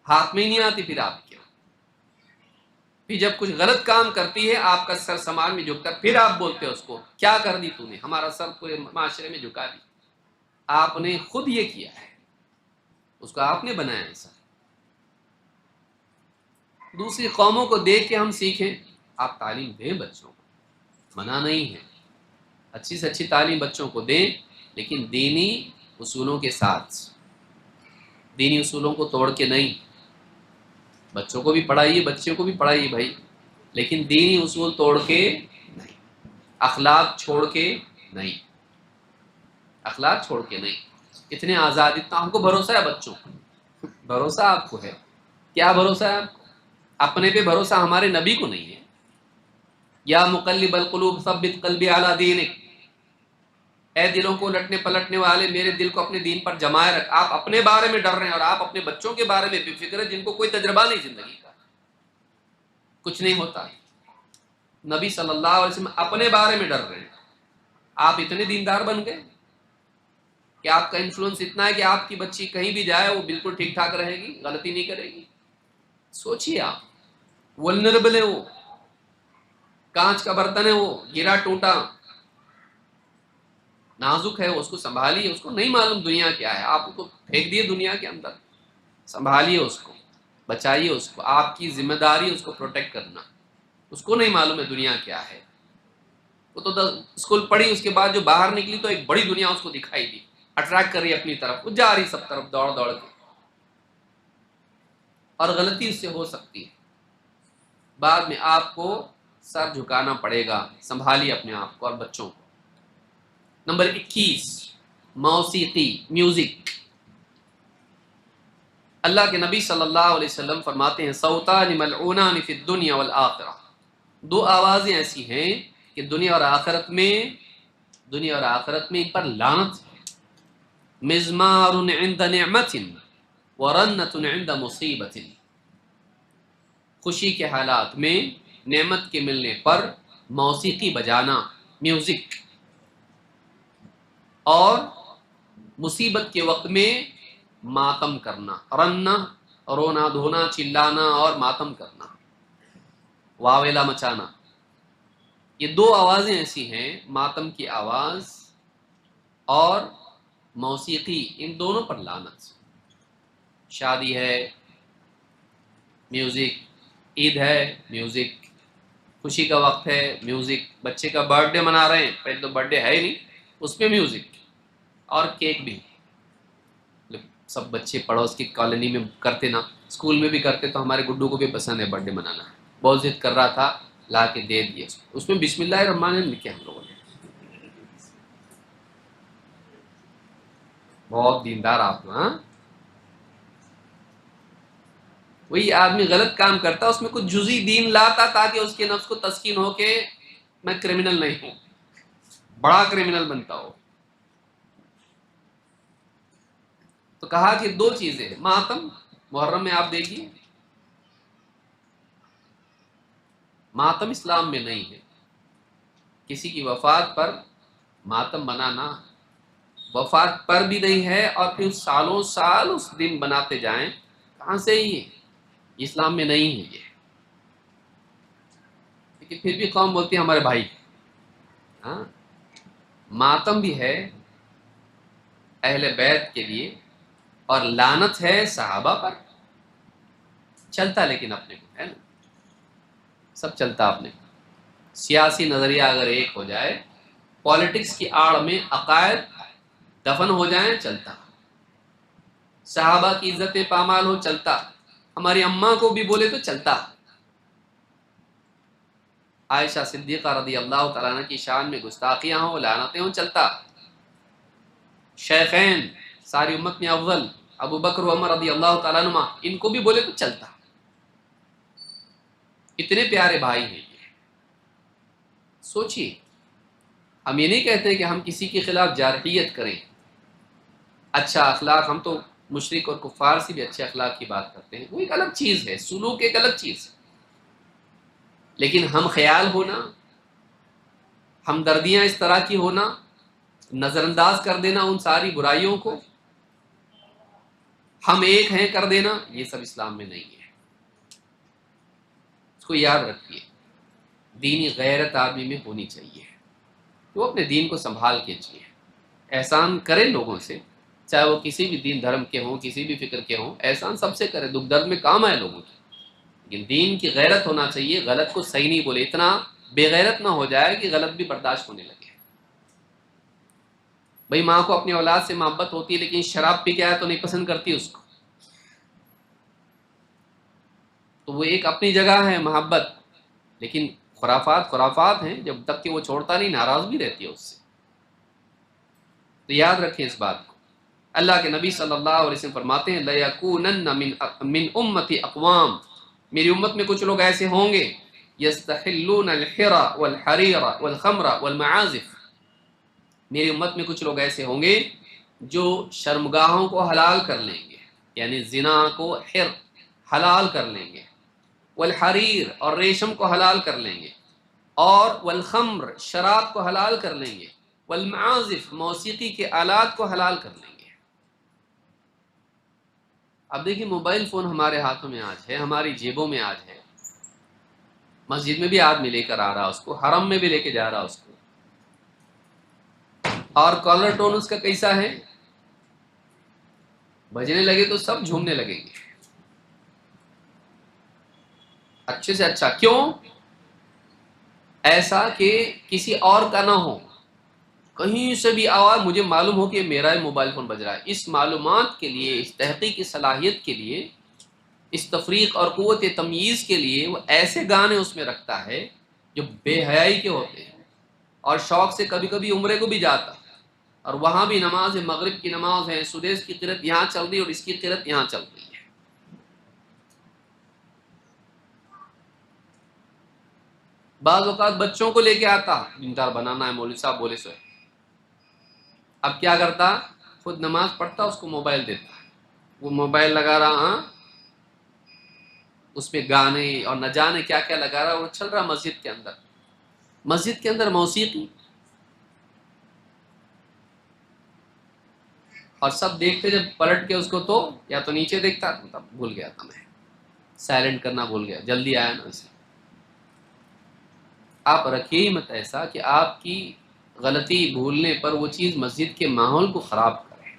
Speaker 1: ہاتھ میں ہی نہیں آتی. پھر آپ کیا، پھر جب کچھ غلط کام کرتی ہے آپ کا سر سماج میں جھکتا، پھر آپ بولتے ہو اس کو کیا کر دی تو نے، ہمارا سر پورے معاشرے میں جھکا دی. آپ نے خود یہ کیا ہے، اس کو آپ نے بنایا ایسا. دوسری قوموں کو دیکھ کے ہم سیکھیں. آپ تعلیم دیں بچوں کو، منع نہیں ہے، اچھی سے اچھی تعلیم بچوں کو دیں، لیکن دینی اصولوں کے ساتھ، دینی اصولوں کو توڑ کے نہیں۔ بچوں کو بھی پڑھائیے، بچوں کو بھی پڑھائیے بھائی، لیکن دینی اصول توڑ کے نہیں، اخلاق چھوڑ کے نہیں، اخلاق چھوڑ کے نہیں۔ اتنے آزاد، اتنا ہم کو بھروسہ ہے بچوں کو، بھروسہ آپ کو ہے؟ کیا بھروسہ ہے آپ کو؟ اپنے پہ بھروسہ ہمارے نبی کو نہیں ہے۔ یا مقلب القلوب ثبت قلبی علی دینک، اے دلوں کو لٹنے پلٹنے والے، میرے دل کو اپنے دین پر جمائے رکھ۔ آپ اپنے بارے میں ڈر رہے ہیں اور آپ اپنے بچوں کے بارے میں بے فکر ہے، جن کو کوئی تجربہ نہیں زندگی کا، کچھ نہیں ہوتا۔ نبی صلی اللہ علیہ وسلم اپنے بارے میں ڈر رہے ہیں، آپ اتنے دیندار بن گئے کہ آپ کا انفلوئنس اتنا ہے کہ آپ کی بچی کہیں بھی جائے وہ بالکل ٹھیک ٹھاک رہے گی، غلطی نہیں کرے گی۔ سوچیے آپ، ولنریبل ہے وہ، کانچ کا برتن ہے وہ، گرا ٹوٹا، نازک ہے وہ، اس کو سنبھالیے۔ اس کو نہیں معلوم دنیا کیا ہے، آپ کو پھینک دیے دنیا کے اندر، سنبھالیے اس کو، بچائیے اس کو، آپ کی ذمہ داری اس کو پروٹیکٹ کرنا۔ اس کو نہیں معلوم ہے دنیا کیا ہے، وہ تو اسکول پڑھی، اس کے بعد جو باہر نکلی تو ایک بڑی دنیا اس کو دکھائی دی، اٹریکٹ کر رہی اپنی طرف، وہ جا رہی سب طرف دوڑ دوڑ کے، اور غلطی اس سے ہو سکتی ہے، بعد میں آپ کو سر جھکانا پڑے گا۔ سنبھالیے اپنے آپ کو اور بچوں کو۔ نمبر 21، موسیقی، میوزک۔ اللہ کے نبی صلی اللہ علیہ وسلم فرماتے ہیں صوتان ملعونان فی الدنیا والآخرہ، دو آوازیں ایسی ہیں کہ دنیا اور آخرت میں ان پر لعنت ہے۔ مزمار عند نعمت ورنت عند مصیبت، خوشی کے حالات میں، نعمت کے ملنے پر موسیقی بجانا، میوزک، اور مصیبت کے وقت میں ماتم کرنا، رننا، رونا دھونا، چلانا اور ماتم کرنا، واویلا مچانا۔ یہ دو آوازیں ایسی ہیں، ماتم کی آواز اور موسیقی، ان دونوں پر لعنت۔ شادی ہے، میوزک، عید ہے، میوزک، خوشی کا وقت ہے، میوزک، بچے کا برتھ ڈے منا رہے ہیں، پہلے تو برتھ ڈے ہے ہی نہیں، اس پہ میوزک اور کیک بھی۔ سب بچے پڑوس کی کالونی میں کرتے نا، اسکول میں بھی کرتے، تو ہمارے گڈو کو بھی پسند ہے برتھ ڈے منانا، بہت ضد کر رہا تھا، لا کے دے دیے، اس میں بسم اللہ الرحمن الرحیم لکھے ہم لوگوں نے۔ بہت دیندار آپ کو، ہاں؟ وہی آدمی غلط کام کرتا، اس میں کچھ جزئی دین لاتا تاکہ اس کے نفس کو تسکین ہو کہ میں کرمنل نہیں ہوں، بڑا کرمنل بنتا ہو۔ تو کہا کہ دو چیزیں، ماتم، محرم میں آپ دیکھیے ماتم اسلام میں نہیں ہے، کسی کی وفات پر ماتم بنانا وفات پر بھی نہیں ہے، اور پھر سالوں سال اس دن بناتے جائیں، کہاں سے ہی ہے؟ اسلام میں نہیں ہے یہ، لیکن پھر بھی قوم بولتی ہے ہمارے بھائی۔ ہاں، ماتم بھی ہے اہل بیت کے لیے، اور لعنت ہے صحابہ پر، چلتا لیکن اپنے کو ہے نا، سب چلتا اپنے کو۔ سیاسی نظریہ اگر ایک ہو جائے، پالیٹکس کی آڑ میں عقائد دفن ہو جائیں، چلتا، صحابہ کی عزت پامال ہو، چلتا، ہماری اماں کو بھی بولے تو چلتا، عائشہ صدیقہ رضی اللہ تعالیٰ عنہ کی شان میں گستاخیاں ہوں، لعنتیں ہوں، چلتا، شیخین، ساری امت میں افضل ابو بکر و عمر رضی اللہ تعالیٰ عنہ، ان کو بھی بولے تو چلتا، اتنے پیارے بھائی ہیں۔ سوچیے، ہم یہ نہیں کہتے کہ ہم کسی کے خلاف جارحیت کریں، اچھا اخلاق، ہم تو مشرک اور کفار سے بھی اچھے اخلاق کی بات کرتے ہیں، وہ ایک الگ چیز ہے، سلوک ایک الگ چیز ہے، لیکن ہم خیال ہونا، ہمدردیاں اس طرح کی ہونا، نظر انداز کر دینا ان ساری برائیوں کو، ہم ایک ہیں کر دینا، یہ سب اسلام میں نہیں ہے۔ اس کو یاد رکھیے، دینی غیرت آدمی میں ہونی چاہیے، وہ اپنے دین کو سنبھال کے جیے، احسان کرے لوگوں سے، چاہے وہ کسی بھی دین دھرم کے ہوں، کسی بھی فکر کے ہوں، احسان سب سے کرے، دکھ درد میں کام آئے لوگوں کی، لیکن دین کی غیرت ہونا چاہیے، غلط کو صحیح نہیں بولے، اتنا بے غیرت نہ ہو جائے کہ غلط بھی برداشت ہونے لگے۔ بھئی ماں کو اپنی اولاد سے محبت ہوتی ہے لیکن شراب پی کے آیا تو نہیں پسند کرتی اس کو، تو وہ ایک اپنی جگہ ہے محبت، لیکن خرافات ہیں، جب تک کہ وہ چھوڑتا نہیں ناراض بھی رہتی ہے اس سے. تو یاد رکھیں اس بات کو. اللہ کے نبی صلی اللہ علیہ وسلم فرماتے ہیں لَيَكُونَنَّ مِنْ أُمَّتِ اقوام، میری امت میں کچھ لوگ ایسے ہوں گے يَسْتَحِلُّونَ الْحِرَ وَالْحَرِيرَ وَالْخَمْرَ وَالْمَعَازِفِ، میری امت میں کچھ لوگ ایسے ہوں گے جو شرمگاہوں کو حلال کر لیں گے، یعنی زنا کو حلال کر لیں گے، والحریر اور ریشم کو حلال کر لیں گے، اور والخمر شراب کو حلال کر لیں گے، والمعازف موسیقی کے آلات کو حلال کر لیں گے. اب دیکھیں موبائل فون ہمارے ہاتھوں میں آج ہے، ہماری جیبوں میں آج ہے، مسجد میں بھی آدمی لے کر آ رہا اس کو، حرم میں بھی لے کے جا رہا اس کو، اور کالر ٹون اس کا کیسا ہے، بجنے لگے تو سب جھومنے لگیں گے اچھے سے اچھا. کیوں؟ ایسا کہ کسی اور کا نہ ہو، کہیں سے بھی آواز مجھے معلوم ہو کہ میرا موبائل فون بج رہا ہے. اس معلومات کے لیے، اس تحقیق کی صلاحیت کے لیے، اس تفریق اور قوت تمییز کے لیے وہ ایسے گانے اس میں رکھتا ہے جو بے حیائی کے ہوتے ہیں، اور شوق سے کبھی کبھی عمرے کو بھی جاتا، اور وہاں بھی نماز ہے، مغرب کی نماز ہے، سدیس کی قرت یہاں چل رہی ہے اور اس کی قرت یہاں چل رہی ہے. بعض اوقات بچوں کو لے کے آتا، دیندار بنانا ہے مولوی صاحب بولے سو، اب کیا کرتا، خود نماز پڑھتا اس کو موبائل دیتا، وہ موبائل لگا رہا، ہاں اس میں گانے اور نہ جانے کیا کیا لگا رہا، وہ چل رہا مسجد کے اندر، مسجد کے اندر موسیقی، اور سب دیکھتے جب پلٹ کے اس کو، تو یا تو نیچے دیکھتا، تب بھول گیا تھا میں سائلنٹ کرنا بھول گیا، جلدی آیا نا اسے. آپ رکھیے ہی مت ایسا کہ آپ کی غلطی بھولنے پر وہ چیز مسجد کے ماحول کو خراب کرے.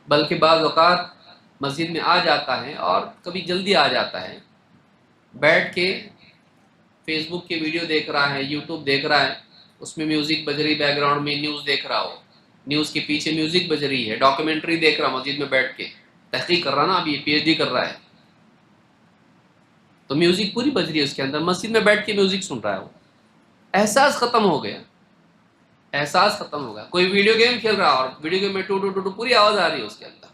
Speaker 1: بلکہ بعض اوقات مسجد میں آ جاتا ہے اور کبھی جلدی آ جاتا ہے، بیٹھ کے فیس بک کی ویڈیو دیکھ رہا ہے، یوٹیوب دیکھ رہا ہے، اس میں میوزک بج رہی، بیک گراؤنڈ میں نیوز دیکھ رہا ہو، نیوز کے پیچھے میوزک بج رہی ہے، ڈاکیومنٹری دیکھ رہا مسجد میں بیٹھ کے، تحقیق کر رہا نا، ابھی پی ایچ ڈی کر رہا ہے، تو میوزک پوری بج رہی ہے اس کے اندر، مسجد میں بیٹھ کے میوزک سن رہا ہے. وہ احساس ختم ہو گیا، احساس ختم ہو گیا. کوئی ویڈیو گیم کھیل رہا اور ویڈیو گیم میں ٹو ٹو ٹو ٹو پوری آواز آ رہی ہے اس کے اندر،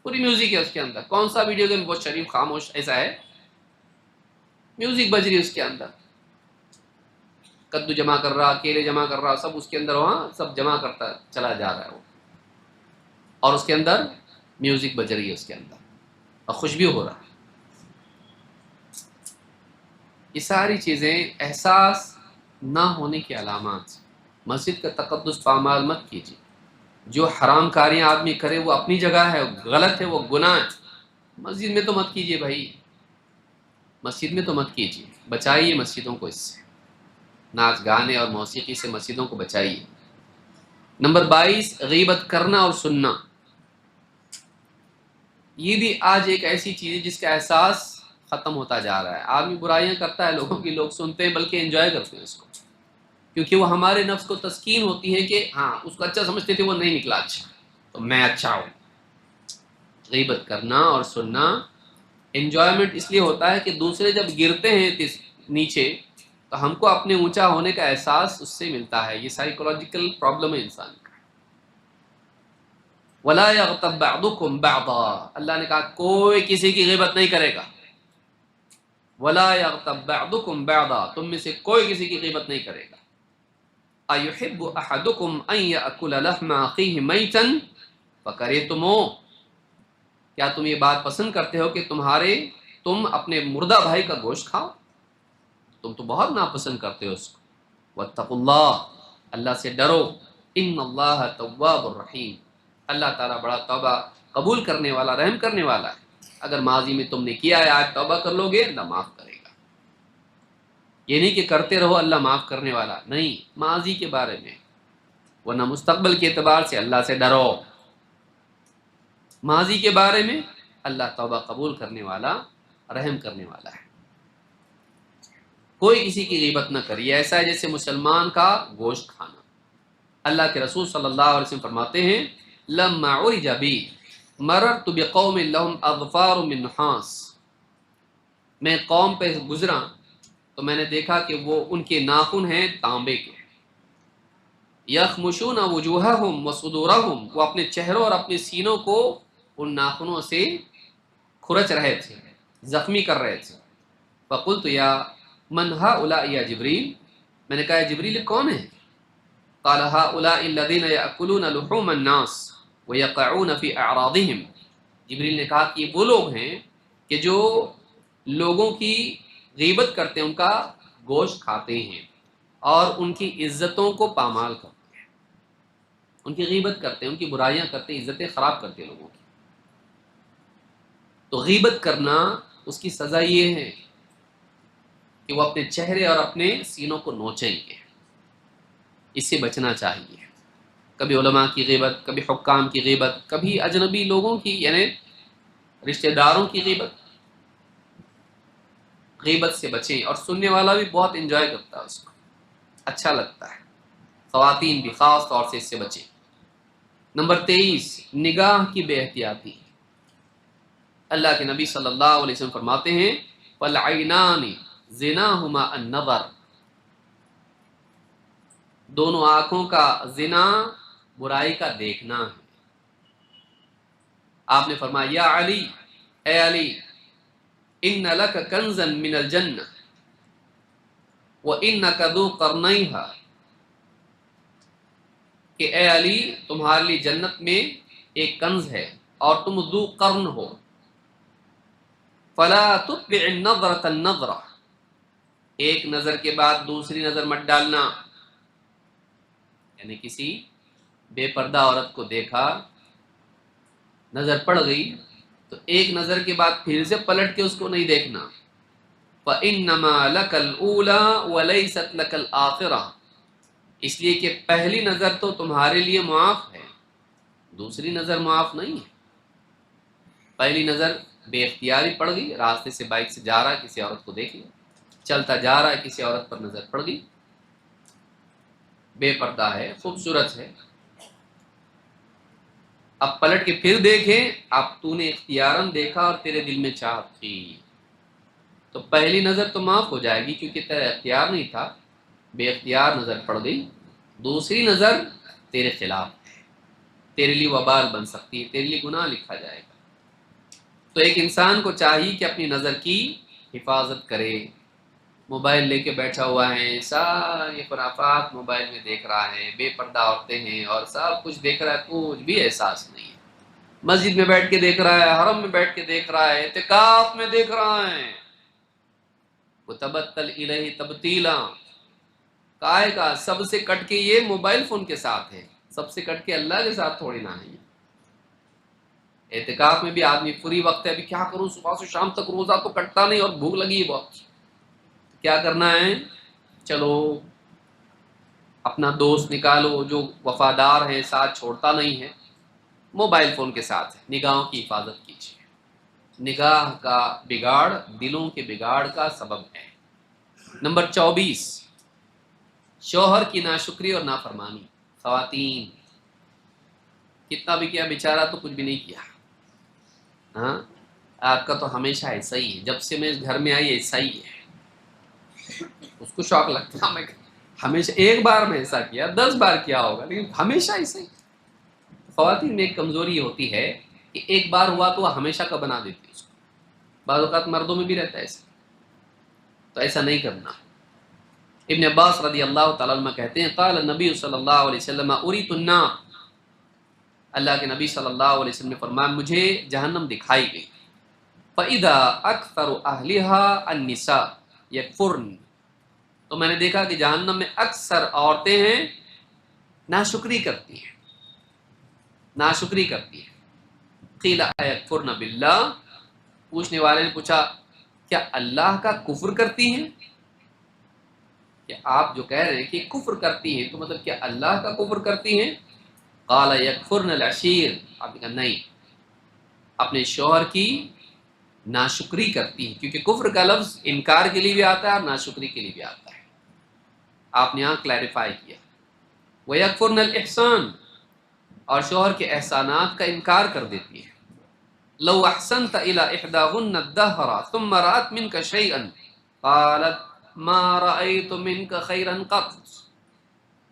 Speaker 1: پوری میوزک ہے اس کے اندر. کون سا ویڈیو گیم بہت شریف خاموش ایسا ہے، میوزک بج رہی ہے اس کے اندر، کدو جمع کر رہا، کیلے جمع کر رہا، سب اس کے اندر وہاں سب جمع کرتا چلا جا رہا ہے وہ، اور اس کے اندر میوزک بج رہی ہے اس کے اندر، اور خوش بھی ہو رہا ہے. یہ ساری چیزیں احساس نہ ہونے کی علامات. مسجد کا تقدس پامال مت کیجیے. جو حرام کاریاں آدمی کرے وہ اپنی جگہ ہے، غلط ہے، وہ گناہ ہے، مسجد میں تو مت کیجیے بھائی، مسجد میں تو مت کیجیے. بچائیے مسجدوں کو اس سے، ناچ گانے اور موسیقی سے مسجدوں کو بچائیے. نمبر 22، غیبت کرنا اور سننا. یہ بھی آج ایک ایسی چیز ہے جس کا احساس ختم ہوتا جا رہا ہے. آدمی برائیاں کرتا ہے، لوگوں کی، لوگ سنتے ہیں بلکہ انجوائے کرتے ہیں اس کو، کیونکہ وہ ہمارے نفس کو تسکین ہوتی ہے کہ ہاں اس کو اچھا سمجھتے تھے، وہ نہیں نکلا اچھا تو میں اچھا ہوں. غیبت کرنا اور سننا انجوائمنٹ اس لیے ہوتا ہے کہ دوسرے جب گرتے ہیں نیچے تو ہم کو اپنے اونچا ہونے کا احساس اس سے ملتا ہے. یہ سائیکولوجیکل پرابلم ہے انسان کا. وَلَا يَغْتَبْ بَعْضُكُمْ بَعْضًا، اللہ نے کہا کوئی کسی کی غیبت نہیں کرے گا. وَلَا يَغْتَبْ بَعْضُكُمْ بَعْضًا، تم میں سے کوئی کسی کی غیبت نہیں کرے گا. أَيُحِبُّ أَحَدُكُمْ أَن يَأْكُلَ لَحْمَ أَخِيهِ مَيْتًا فَكَرِهْتُمُوهُ، کیا تم یہ بات پسند کرتے ہو کہ تم اپنے مردہ بھائی کا گوشت کھاؤ؟ تم تو بہت ناپسند کرتے ہو اس کو. وَاتَّقُوا اللَّهَ، اللہ سے ڈرو. إِنَّ اللَّهَ تَوَّابٌ رَحِيمٌ، اللہ تعالیٰ بڑا توبہ قبول کرنے والا، رحم کرنے والا ہے. اگر ماضی میں تم نے کیا ہے، آج توبہ کر لو گے، اللہ معاف کرے گا. یہ نہیں کہ کرتے رہو اللہ معاف کرنے والا، نہیں، ماضی کے بارے میں، ورنہ مستقبل کے اعتبار سے اللہ سے ڈرو. ماضی کے بارے میں اللہ توبہ قبول کرنے والا، رحم کرنے والا ہے. کوئی کسی کی غیبت نہ کریے. ایسا ہے جیسے مسلمان کا گوشت کھانا. اللہ کے رسول صلی اللہ علیہ وسلم فرماتے ہیں لما عرج بی مررت بقوم لهم اظفار من نحاس، میں قوم پہ گزرا تو میں نے دیکھا کہ وہ ان کے ناخن ہیں تانبے کے، یخمشون وجوہہم وصدورہم، وہ اپنے چہروں اور اپنے سینوں کو ان ناخنوں سے کھرچ رہے تھے، زخمی کر رہے تھے۔ فقلت یا من ہؤلاء یا جبریل، میں نے کہا جبریل کون ہے؟ قال هؤلاء الذين يأكلون لحوم الناس ويقعون في اعراضهم، جبریل نے کہا کہ یہ وہ لوگ ہیں کہ جو لوگوں کی غیبت کرتے ہیں، ان کا گوشت کھاتے ہیں اور ان کی عزتوں کو پامال کرتے ہیں، ان کی غیبت کرتے ہیں، ان کی برائیاں کرتے ہیں، عزتیں خراب کرتے ہیں لوگوں کی۔ تو غیبت کرنا اس کی سزا یہ ہے کہ وہ اپنے چہرے اور اپنے سینوں کو نوچیں گے، اس سے بچنا چاہیے۔ کبھی علماء کی غیبت، کبھی حکام کی غیبت، کبھی اجنبی لوگوں کی یعنی رشتہ داروں کی غیبت، غیبت سے بچیں۔ اور سننے والا بھی بہت انجوائے کرتا ہے، اس کو اچھا لگتا ہے، خواتین بھی خاص طور سے اس سے بچیں۔ نمبر 23، نگاہ کی بے احتیاطی۔ اللہ کے نبی صلی اللہ علیہ وسلم فرماتے ہیں وَالْعَيْنَانِ زِنَاهُمَا النَّظَرُ، دونوں آنکھوں کا زنا برائی کا دیکھنا ہے۔ آپ نے فرمایا یا علی، اے علی، ان لک کنزا من الجنہ وانک ذو قرنیھا، کہ اے علی تمہارے لیے جنت میں ایک کنز ہے اور تم ذو قرن ہو، فلا تتبع النظرۃ النظرہ، ایک نظر کے بعد دوسری نظر مت ڈالنا، یعنی کسی بے پردہ عورت کو دیکھا، نظر پڑ گئی تو ایک نظر کے بعد پھر سے پلٹ کے اس کو نہیں دیکھنا۔ فَإِنَّمَا لَكَ الْأُولَى وَلَيْسَتْ لَكَ الْآخِرَةُ، اس لیے کہ پہلی نظر تو تمہارے لیے معاف ہے، دوسری نظر معاف نہیں ہے۔ پہلی نظر بے اختیاری پڑ گئی، راستے سے بائک سے جا رہا ہے کسی عورت کو دیکھ لیا، چلتا جا رہا ہے کسی عورت پر نظر پڑ گئی، بے پردہ ہے، خوبصورت ہے، اب پلٹ کے پھر دیکھیں، اب تو نے اختیاراً دیکھا اور تیرے دل میں چاہت تھی، تو پہلی نظر تو معاف ہو جائے گی کیونکہ تیرا اختیار نہیں تھا، بے اختیار نظر پڑ گئی، دوسری نظر تیرے خلاف ہے، تیرے لیے وبال بن سکتی ہے، تیرے لیے گناہ لکھا جائے گا۔ تو ایک انسان کو چاہیے کہ اپنی نظر کی حفاظت کرے۔ موبائل لے کے بیٹھا ہوا ہے، ساری خرافات موبائل میں دیکھ رہا ہے، بے پردہ عورتیں ہیں اور سب کچھ دیکھ رہا ہے، کچھ بھی احساس نہیں ہے۔ مسجد میں بیٹھ کے دیکھ رہا ہے، حرم میں بیٹھ کے دیکھ رہا ہے، اعتکاف میں دیکھ رہا ہے، وَتَبَتَّلْ إِلَيْهِ تَبْتِيلًا، کائے کا سب سے کٹ کے یہ موبائل فون کے ساتھ ہے، سب سے کٹ کے اللہ کے ساتھ تھوڑی نہ ہے۔ اعتکاف میں بھی آدمی فری وقت ہے، ابھی کیا کروں، صبح سے شام تک روزہ تو کٹتا نہیں اور بھوک لگی ہے بہت، کیا کرنا ہے؟ چلو اپنا دوست نکالو جو وفادار ہے، ساتھ چھوڑتا نہیں ہے، موبائل فون کے ساتھ ہے، نگاہوں کی حفاظت کیجیے۔ نگاہ کا بگاڑ دلوں کے بگاڑ کا سبب ہے۔ نمبر 24، شوہر کی ناشکری اور نافرمانی۔ خواتین، کتنا بھی کیا بیچارہ تو کچھ بھی نہیں کیا، ہاں آپ کا تو ہمیشہ ایسا ہی ہے، جب سے میں اس گھر میں آئی ایسا ہی ہے۔ اس کو شوق لگتا میں ہمیشہ، ایک بار میں ایسا کیا 10 بار کیا ہوگا لیکن ہمیشہ ایسا ہی۔ خواتین میں ایک کمزوری ہوتی ہے کہ ایک بار ہوا تو وہ ہمیشہ کا بنا دیتی ہے اس کو، بعض اوقات مردوں میں بھی رہتا ہے ایسا، تو ایسا نہیں کرنا۔ ابن عباس رضی اللہ تعالیٰ عنہ کہتے ہیں قال النبی صلی اللہ علیہ وسلم اریت النار، اللہ کے نبی صلی اللہ علیہ وسلم نے فرمایا مجھے جہنم دکھائی گئی، فَإِذَا أَكْثَرُ أَهْلِهَا النِّسَاءُ يَكْفُرْنَ، تو میں نے دیکھا کہ جہنم میں اکثر عورتیں ہیں ناشکری کرتی ہیں، ناشکری کرتی ہیں۔ قیل اَيَكْفُرْنَ بِاللَّهِ، پوچھنے والے نے پوچھا کیا اللہ کا کفر کرتی ہیں؟ کہ آپ جو کہہ رہے ہیں کہ کفر کرتی ہیں تو مطلب کیا اللہ کا کفر کرتی ہیں؟ قال یکفرن العشیر، آپ نے کہا نہیں، اپنے شوہر کی ناشکری کرتی ہیں، کیونکہ کفر کا لفظ انکار کے لیے بھی آتا ہے اور ناشکری کے لیے بھی آتا ہے، آپ نے یہاں کلیریفائی کیا۔ وَيَكْفُرْنَ الْإِحْسَانَ، اور شوہر کے احسانات کا انکار کر دیتی ہے. لو احسنت الى احداهن الدهر ثم رأت منك شيئا قالت ما رأيت منك خيرا قط.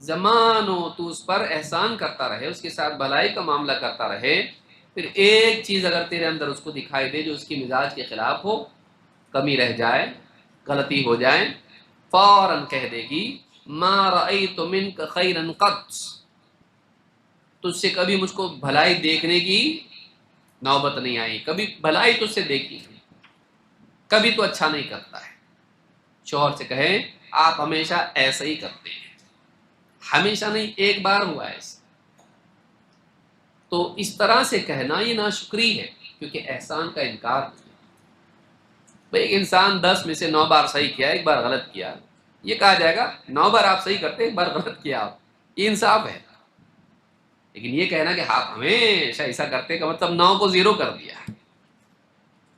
Speaker 1: زمانوں تو اس پر احسان کرتا رہے، اس کے ساتھ بھلائی کا معاملہ کرتا رہے، پھر ایک چیز اگر تیرے اندر اس کو دکھائی دے جو اس کی مزاج کے خلاف ہو، کمی رہ جائے، غلطی ہو جائے، فوراً کہہ دے گی ما رأيت منك خيرا قط، تجھ سے کبھی مجھ کو بھلائی دیکھنے کی نوبت نہیں آئی، کبھی بھلائی تجھ سے دیکھی نہیں، کبھی تو اچھا نہیں کرتا ہے. شوہر سے کہیں آپ ہمیشہ ایسا ہی کرتے ہیں، ہمیشہ نہیں، ایک بار ہوا ہے ایسا. تو اس طرح سے کہنا یہ ناشکری ہے، کیونکہ احسان کا انکار ہے. بھئی ایک انسان 10 میں سے 9 بار صحیح کیا، ایک بار غلط کیا، یہ کہا جائے گا 9 بار آپ صحیح کرتے، ایک بار غلط کیا آپ، یہ انصاف ہے. لیکن یہ کہنا کہ آپ ہمیشہ ایسا کرتے کا مطلب 9 کو 0 کر دیا،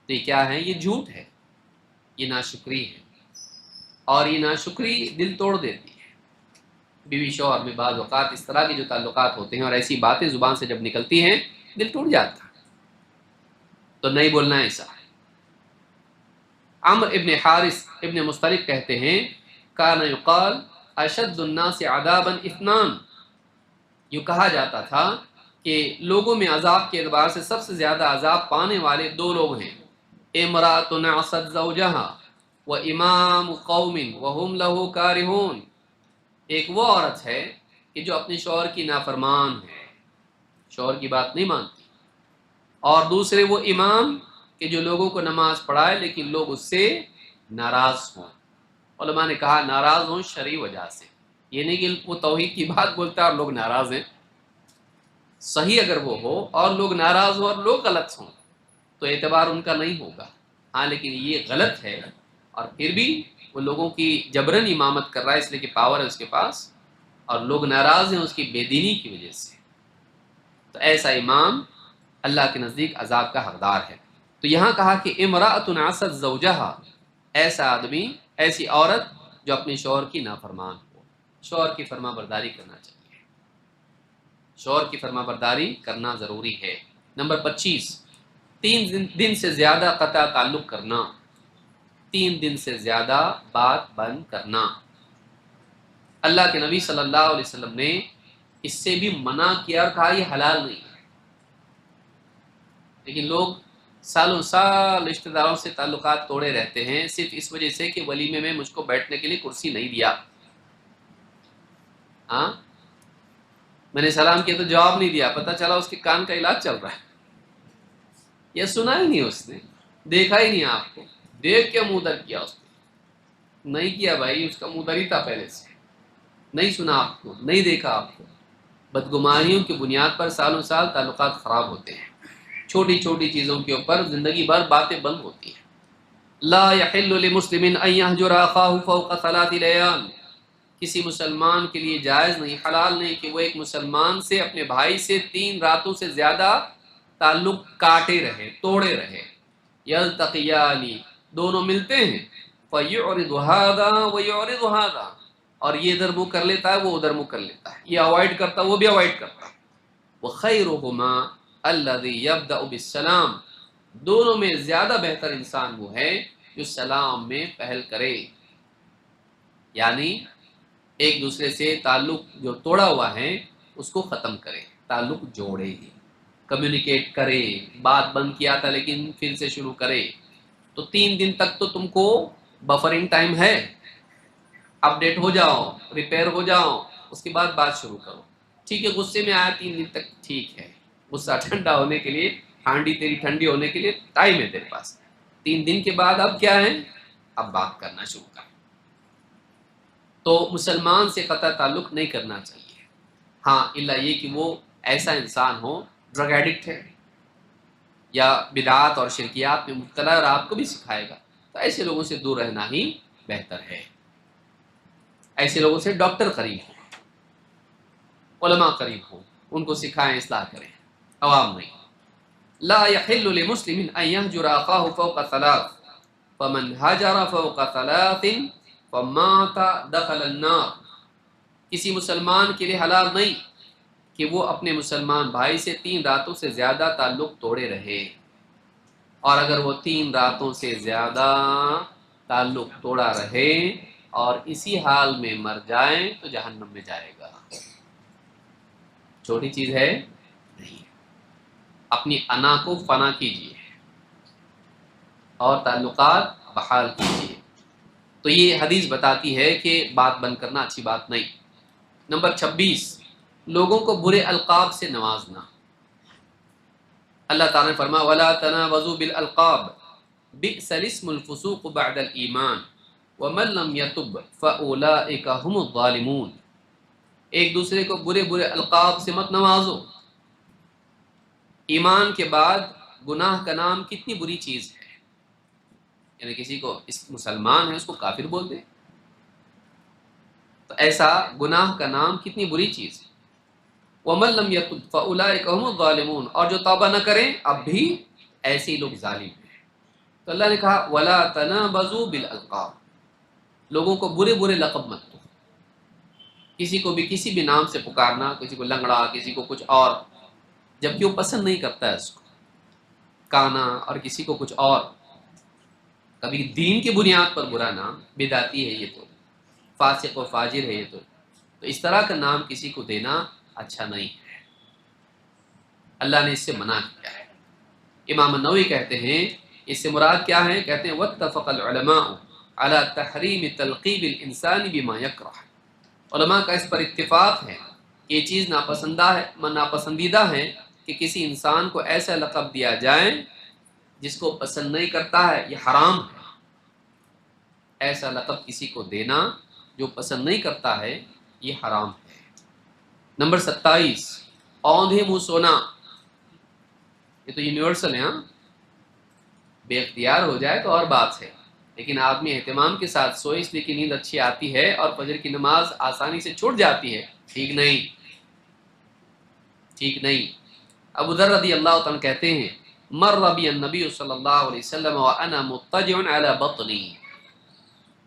Speaker 1: تو یہ کیا ہے؟ یہ جھوٹ ہے، یہ ناشکری ہے، اور یہ ناشکری دل توڑ دیتی ہے. بیوی شوہر میں بعض اوقات اس طرح کے جو تعلقات ہوتے ہیں اور ایسی باتیں زبان سے جب نکلتی ہیں دل ٹوٹ جاتا ہے. تو نہیں بولنا ایسا. عمرو ابن حارث ابن مسترق کہتے ہیں کان یقال اشد الناس عذابا اثنان، یوں کہا جاتا تھا کہ لوگوں میں عذاب کے اعتبار سے سب سے زیادہ عذاب پانے والے 2 لوگ ہیں. امرأۃ عصت زوجہا و امام قوم وہم لہ کارہون، ایک وہ عورت ہے کہ جو اپنے شوہر کی نافرمان ہے، شوہر کی بات نہیں مانتی، اور دوسرے وہ امام کہ جو لوگوں کو نماز پڑھائے لیکن لوگ اس سے ناراض ہوں. علماء نے کہا ناراض ہوں شرعی وجہ سے، یہ نہیں کہ وہ توحید کی بات بولتا ہے اور لوگ ناراض ہیں. صحیح اگر وہ ہو اور لوگ ناراض ہوں اور لوگ غلط ہوں تو اعتبار ان کا نہیں ہوگا. ہاں لیکن یہ غلط ہے اور پھر بھی وہ لوگوں کی جبرن امامت کر رہا ہے اس لیے کہ پاور ہے اس کے پاس، اور لوگ ناراض ہیں اس کی بے دینی کی وجہ سے، تو ایسا امام اللہ کے نزدیک عذاب کا حقدار ہے. تو یہاں کہا کہ امرأۃ عصت زوجہا، ایسا آدمی، ایسی عورت جو اپنے شوہر کی نافرمان ہو. شوہر کی فرما برداری کرنا چاہیے، شوہر کی فرما برداری کرنا ضروری ہے. نمبر 25، 3 دن سے زیادہ قطع تعلق کرنا، 3 دن سے زیادہ بات بند کرنا. اللہ کے نبی صلی اللہ علیہ وسلم نے اس سے بھی منع کیا اور کہا یہ حلال نہیں ہے. لیکن لوگ سالوں سال رشتہ داروں سے تعلقات توڑے رہتے ہیں صرف اس وجہ سے کہ ولیمے میں مجھ کو بیٹھنے کے لیے کرسی نہیں دیا. ہاں میں نے سلام کیا تو جواب نہیں دیا، پتہ چلا اس کے کان کا علاج چل رہا ہے، یہ سنا ہی نہیں، اس نے دیکھا ہی نہیں آپ کو، دیکھ کے منہ در کیا، اس نے نہیں کیا بھائی، اس کا منہ در ہی تھا پہلے سے، نہیں سنا آپ کو، نہیں دیکھا آپ کو. بدگمانیوں کی بنیاد پر سالوں سال تعلقات خراب ہوتے ہیں، چھوٹی چھوٹی چیزوں کے اوپر زندگی بھر باتیں بند ہوتی ہیں. لا يحل لمسلم ان يهجر اخاه فوق 3 ليال، کسی مسلمان کے لیے جائز نہیں، حلال نہیں کہ وہ ایک مسلمان سے، اپنے بھائی سے 3 راتوں سے زیادہ تعلق کاٹے رہے، توڑے رہے. یلتقیان، دونوں ملتے ہیں، فیعرض هذا ویعرض هذا، اور یہ ادھر منہ کر لیتا ہے وہ ادھر منہ کر لیتا ہے، یہ اوائڈ کرتا ہے وہ بھی اوائڈ کرتا ہے. وخیرهما الذی یبدأ بالسلام، دونوں میں زیادہ بہتر انسان وہ ہے جو سلام میں پہل کرے، یعنی ایک دوسرے سے تعلق جو توڑا ہوا ہے اس کو ختم کرے، تعلق جوڑے، کمیونیکیٹ کرے. بات بند کیا تھا لیکن پھر سے شروع کرے. تو 3 دن تک تو تم کو بفرنگ ٹائم ہے، اپڈیٹ ہو جاؤ، ریپیئر ہو جاؤ، اس کے بعد بات شروع کرو. ٹھیک ہے غصے میں آیا 3 دن تک، ٹھیک ہے، غصہ ٹھنڈا ہونے کے لیے، ہانڈی تیری ٹھنڈی ہونے کے لیے ٹائم ہے تیرے پاس. 3 دن کے بعد اب کیا ہے، اب بات کرنا شروع کر. تو مسلمان سے قطع تعلق نہیں کرنا چاہیے، ہاں الا یہ کہ وہ ایسا انسان ہو ڈرگ ایڈکٹ ہے یا بدعات اور شرکیات میں مبتلا اور آپ کو بھی سکھائے گا، تو ایسے لوگوں سے دور رہنا ہی بہتر ہے. ایسے لوگوں سے ڈاکٹر قریب ہو، علماء قریب ہو، ان کو سکھائیں، اصلاح کریں، عوام نہیں. لا يحل لمسلم ان يهجر اخاه فوق 3 فمن هجر فوق 3 فمات دخل النار. کسی مسلمان کے لیے حلال نہیں کہ وہ اپنے مسلمان بھائی سے 3 راتوں سے زیادہ تعلق توڑے رہے، اور اگر وہ 3 راتوں سے زیادہ تعلق توڑا رہے اور اسی حال میں مر جائیں تو جہنم میں جائے گا۔ چھوٹی چیز ہے نہیں۔ اپنی انا کو فنا کیجیے اور تعلقات بحال کیجیے۔ تو یہ حدیث بتاتی ہے کہ بات بند کرنا اچھی بات نہیں۔ نمبر 26، لوگوں کو برے القاب سے نوازنا۔ اللہ تعالیٰ نے فرمایا وَلَا تَنَابَزُوا بِالْأَلْقَابِ بِئْسَ الِاسْمُ الْفُسُوقُ بَعْدَ الْإِيمَانِ وَمَن لَّمْ يَتُبْ فَأُولَٰئِكَ هُمُ الظَّالِمُونَ۔ ایک دوسرے کو برے برے القاب سے مت نوازو۔ ایمان کے بعد گناہ کا نام کتنی بری چیز ہے، یعنی کسی کو اس مسلمان ہے اس کو کافر بول دے، تو ایسا گناہ کا نام کتنی بری چیز ہے۔ وَمَن لَّمْ يَتُبْ فَأُولَٰئِكَ هُمُ الظَّالِمُونَ، اور جو توبہ نہ کریں اب بھی ایسے ہی لوگ ظالم ہیں۔ تو اللہ نے کہا وَلَا تَنَابَزُوا بِالْأَلْقَابِ، لوگوں کو برے برے لقب مت دو، کسی کو بھی کسی بھی نام سے پکارنا، کسی کو لنگڑا، کسی کو کچھ اور، جبکہ وہ پسند نہیں کرتا ہے اس کو، کانا، اور کسی کو کچھ اور۔ کبھی دین کی بنیاد پر برا نام، بدعتی ہے یہ تو، فاسق و فاجر ہے یہ تو اس طرح کا نام کسی کو دینا اچھا نہیں ہے، اللہ نے اس سے منع کیا ہے۔ امام النووی کہتے ہیں اس سے مراد کیا ہے، کہتے ہیں واتفق العلماء على تحریم تلقیب الانسان بما یکرہ، علماء کا اس پر اتفاق ہے کہ یہ چیز ناپسندیدہ ہے کہ کسی انسان کو ایسا لقب دیا جائے جس کو پسند نہیں کرتا ہے، یہ حرام ہے۔ ایسا لقب کسی کو دینا جو پسند نہیں کرتا ہے یہ حرام ہے۔ نمبر 27، اوندھے منہ سونا۔ یہ تو یونیورسل ہے، ہاں، بے اختیار ہو جائے تو اور بات ہے، لیکن آدمی اہتمام کے ساتھ سوئے اس لیے کہ نیند اچھی آتی ہے اور فجر کی نماز آسانی سے چھوٹ جاتی ہے، ٹھیک نہیں، ٹھیک نہیں۔ ابو ذر رضی اللہ عنہ کہتے ہیں مر بی النبی صلی اللہ علیہ وسلم وانا مضطجع علی بطنی،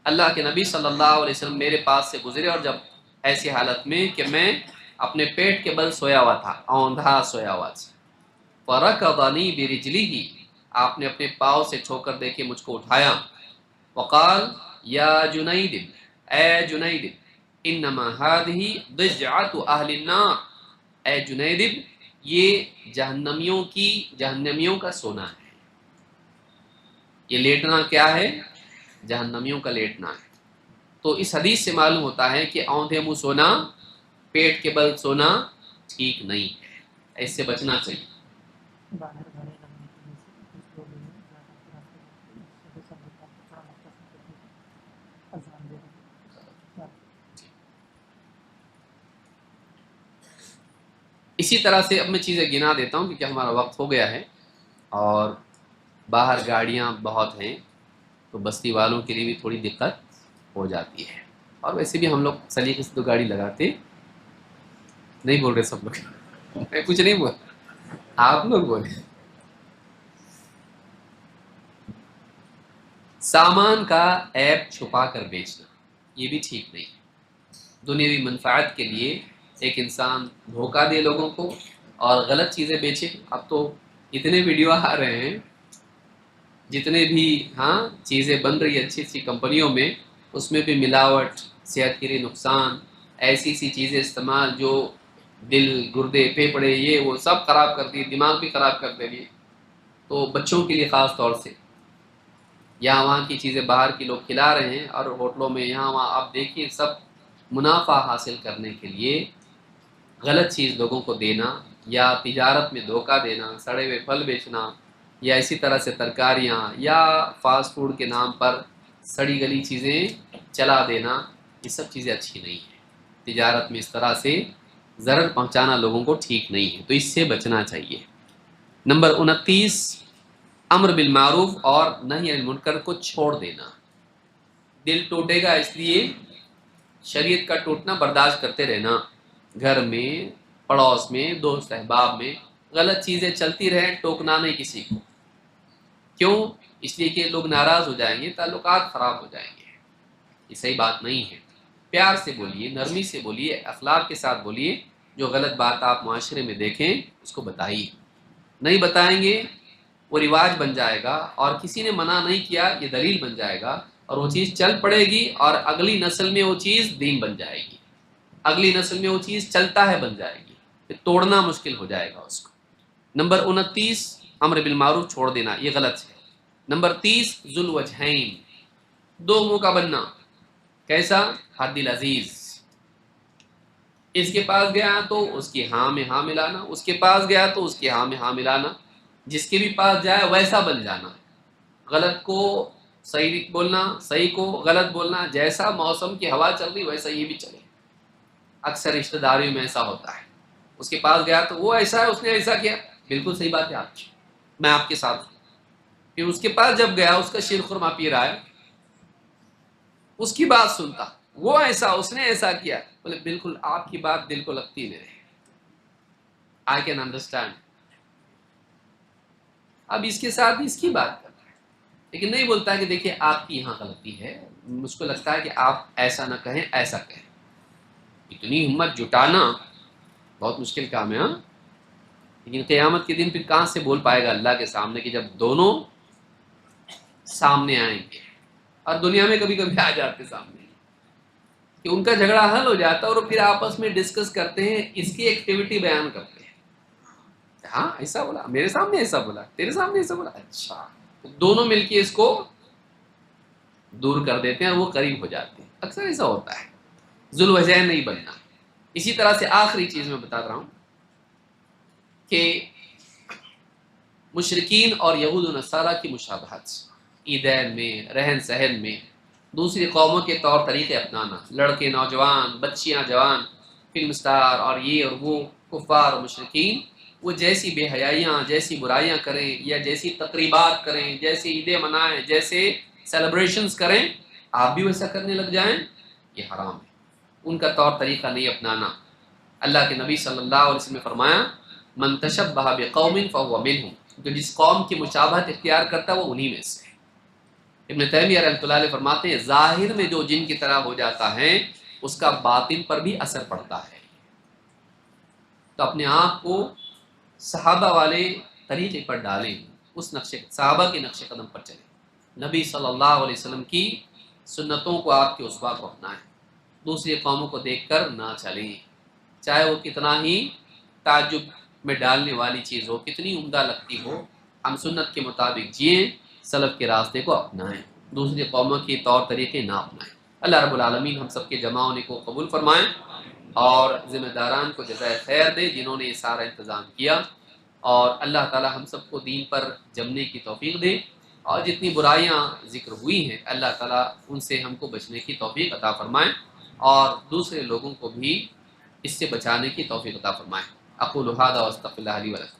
Speaker 1: اللہ کے نبی صلی اللہ علیہ وسلم میرے پاس سے گزرے اور جب ایسی حالت میں کہ میں اپنے پیٹ کے بل سویا ہوا تھا، اوندھا سویا ہوا تھا، فرکضنی برجلہ، آپ نے اپنے پاؤں سے ٹھو کر دے کے مجھ کو اٹھایا، وقال یا جنید، اے جنید، انما هذه ضجعۃ اہل النار، اے جنید یہ جہنمیوں کا سونا ہے، یہ لیٹنا کیا ہے، جہنمیوں کا لیٹنا ہے۔ تو اس حدیث سے معلوم ہوتا ہے کہ اوندھے منہ سونا، پیٹ کے بل سونا ٹھیک نہیں ہے، اس سے بچنا چاہیے۔ اسی طرح سے اب میں چیزیں گنا دیتا ہوں کیونکہ ہمارا وقت ہو گیا ہے اور باہر گاڑیاں بہت ہیں تو بستی والوں کے لیے بھی تھوڑی دقت ہو جاتی ہے، اور ویسے بھی ہم لوگ سلیقے سے تو گاڑی لگاتے نہیں، بول رہے سب لوگ، میں کچھ نہیں بول، آپ لوگ بولے۔ سامان کا عیب چھپا کر بیچنا یہ بھی ٹھیک نہیں ہے، دنیاوی منفعت کے لیے ایک انسان دھوکہ دے لوگوں کو اور غلط چیزیں بیچے۔ اب تو اتنے ویڈیو آ رہے ہیں، جتنے بھی چیزیں بن رہی ہیں اچھی اچھی کمپنیوں میں، اس میں بھی ملاوٹ، صحت کے لیے نقصان، ایسی چیزیں استعمال جو دل، گردے، پھیپھڑے، یہ وہ سب خراب کر دی، دماغ بھی خراب کر دے رہی ہے۔ تو بچوں کے لیے خاص طور سے یہاں وہاں کی چیزیں باہر کی لوگ کھلا رہے ہیں، اور ہوٹلوں میں یہاں وہاں آپ دیکھیے سب منافع حاصل کرنے کے لیے غلط چیز لوگوں کو دینا، یا تجارت میں دھوکہ دینا، سڑے ہوئے پھل بیچنا، یا اسی طرح سے ترکاریاں یا فاسٹ فوڈ کے نام پر سڑی گلی چیزیں چلا دینا، یہ سب چیزیں اچھی نہیں ہیں۔ تجارت میں اس طرح سے ضرر پہنچانا لوگوں کو ٹھیک نہیں ہے، تو اس سے بچنا چاہیے۔ نمبر 29، امر بالمعروف اور نہی عن المنکر کو چھوڑ دینا۔ دل ٹوٹے گا اس لیے شریعت کا ٹوٹنا برداشت کرتے رہنا، گھر میں، پڑوس میں، دوست احباب میں غلط چیزیں چلتی رہیں، ٹوکنا نہیں کسی کو، کیوں؟ اس لیے کہ لوگ ناراض ہو جائیں گے، تعلقات خراب ہو جائیں گے، یہ صحیح بات نہیں ہے۔ پیار سے بولیے، نرمی سے بولیے، اخلاق کے ساتھ بولیے، جو غلط بات آپ معاشرے میں دیکھیں اس کو بتائیے۔ نہیں بتائیں گے وہ رواج بن جائے گا، اور کسی نے منع نہیں کیا یہ دلیل بن جائے گا، اور وہ چیز چل پڑے گی، اور اگلی نسل میں وہ چیز دین بن جائے گی، اگلی نسل میں وہ چیز چلتا ہے بن جائے گی، پھر توڑنا مشکل ہو جائے گا اس کو۔ نمبر 29، امر بالمعروف چھوڑ دینا، یہ غلط ہے۔ نمبر 30، ذو الوجہین، دو منہ کا بننا۔ کیسا؟ حد العزیز، اس کے پاس گیا تو اس کی ہاں میں ہاں ملانا، اس کے پاس گیا تو اس کی ہاں میں ہاں ملانا، جس کے بھی پاس جائے ویسا بن جانا، غلط کو صحیح بولنا، صحیح کو غلط بولنا، جیسا موسم کی ہوا چل رہی ویسا یہ بھی چلے۔ اکثر رشتہ داریوں میں ایسا ہوتا ہے، اس کے پاس گیا تو وہ ایسا ہے، اس نے ایسا کیا، بالکل صحیح بات ہے آپ کی، میں آپ کے ساتھ ہوں۔ پھر اس کے پاس جب گیا اس کا شیر خرما پی رہا ہے، اس کی بات سنتا، وہ ایسا، اس نے ایسا کیا، بولے بالکل آپ کی بات دل کو لگتی نہیں، آئی کین انڈرسٹینڈ۔ اب اس کے ساتھ اس کی بات کرتا ہے، لیکن نہیں بولتا کہ دیکھیے آپ کی یہاں غلطی ہے، مجھ کو لگتا ہے کہ آپ ایسا نہ کہیں ایسا کہیں۔ اتنی ہمت جٹانا بہت مشکل کام ہے، ہاں، لیکن قیامت کے دن پھر کہاں سے بول پائے گا اللہ کے سامنے، کہ جب دونوں سامنے آئیں گے، اور دنیا میں کبھی کبھی آ جاتے سامنے، کہ ان کا جھگڑا حل ہو جاتا ہے اور پھر آپس میں ڈسکس کرتے ہیں، اس کی ایکٹیویٹی بیان کرتے ہیں، ہاں ایسا بولا، میرے سامنے ایسا بولا، تیرے سامنے ایسا بولا، اچھا، دونوں مل کے اس کو دور کر دیتے ہیں اور وہ قریب ہو جاتے ہیں، اکثر ایسا ہوتا ہے۔ ذو الوجہین نہیں بننا۔ اسی طرح سے آخری چیز میں بتا رہا ہوں کہ مشرکین اور یہود و نصارہ کی مشابہت، عیدین میں، رہن سہن میں، دوسری قوموں کے طور طریقے اپنانا، لڑکے نوجوان، بچیاں جوان، فلم سٹار اور یہ اور وہ، کفار اور مشرکین، وہ جیسی بے حیائیاں، جیسی برائیاں کریں، یا جیسی تقریبات کریں، جیسی عیدیں منائیں، جیسے سیلیبریشنز کریں، آپ بھی ویسا کرنے لگ جائیں، یہ حرام ہے، ان کا طور طریقہ نہیں اپنانا۔ اللہ کے نبی صلی اللہ علیہ وسلم نے فرمایا، من تشبہ بقوم فہو منہم، جو جس قوم کی مشابہت اختیار کرتا ہے وہ انہی میں سے ہے۔ ابن تیمیہ رحمۃ اللہ علیہ فرماتے ہیں، ظاہر میں جو جن کی طرح ہو جاتا ہے اس کا باطن پر بھی اثر پڑتا ہے۔ تو اپنے آپ کو صحابہ والے طریقے پر ڈالیں، اس نقشے، صحابہ کے نقش قدم پر چلیں، نبی صلی اللہ علیہ وسلم کی سنتوں کو آپ کے اسوا کو اپنائیں، دوسری قوموں کو دیکھ کر نہ چلیں، چاہے وہ کتنا ہی تعجب میں ڈالنے والی چیز ہو، کتنی عمدہ لگتی ہو، ہم سنت کے مطابق جئیں، سلف کے راستے کو اپنائیں، دوسری قوموں کے طور طریقے نہ اپنائیں۔ اللہ رب العالمین ہم سب کے جمع ہونے کو قبول فرمائیں، اور ذمہ داران کو جزائے خیر دے جنہوں نے یہ سارا انتظام کیا، اور اللہ تعالی ہم سب کو دین پر جمنے کی توفیق دے، اور جتنی برائیاں ذکر ہوئی ہیں اللہ تعالی ان سے ہم کو بچنے کی توفیق عطا فرمائیں، اور دوسرے لوگوں کو بھی اس سے بچانے کی توفیق عطا فرمائیں۔ اقول هذا واستغفر الله لي ولكم۔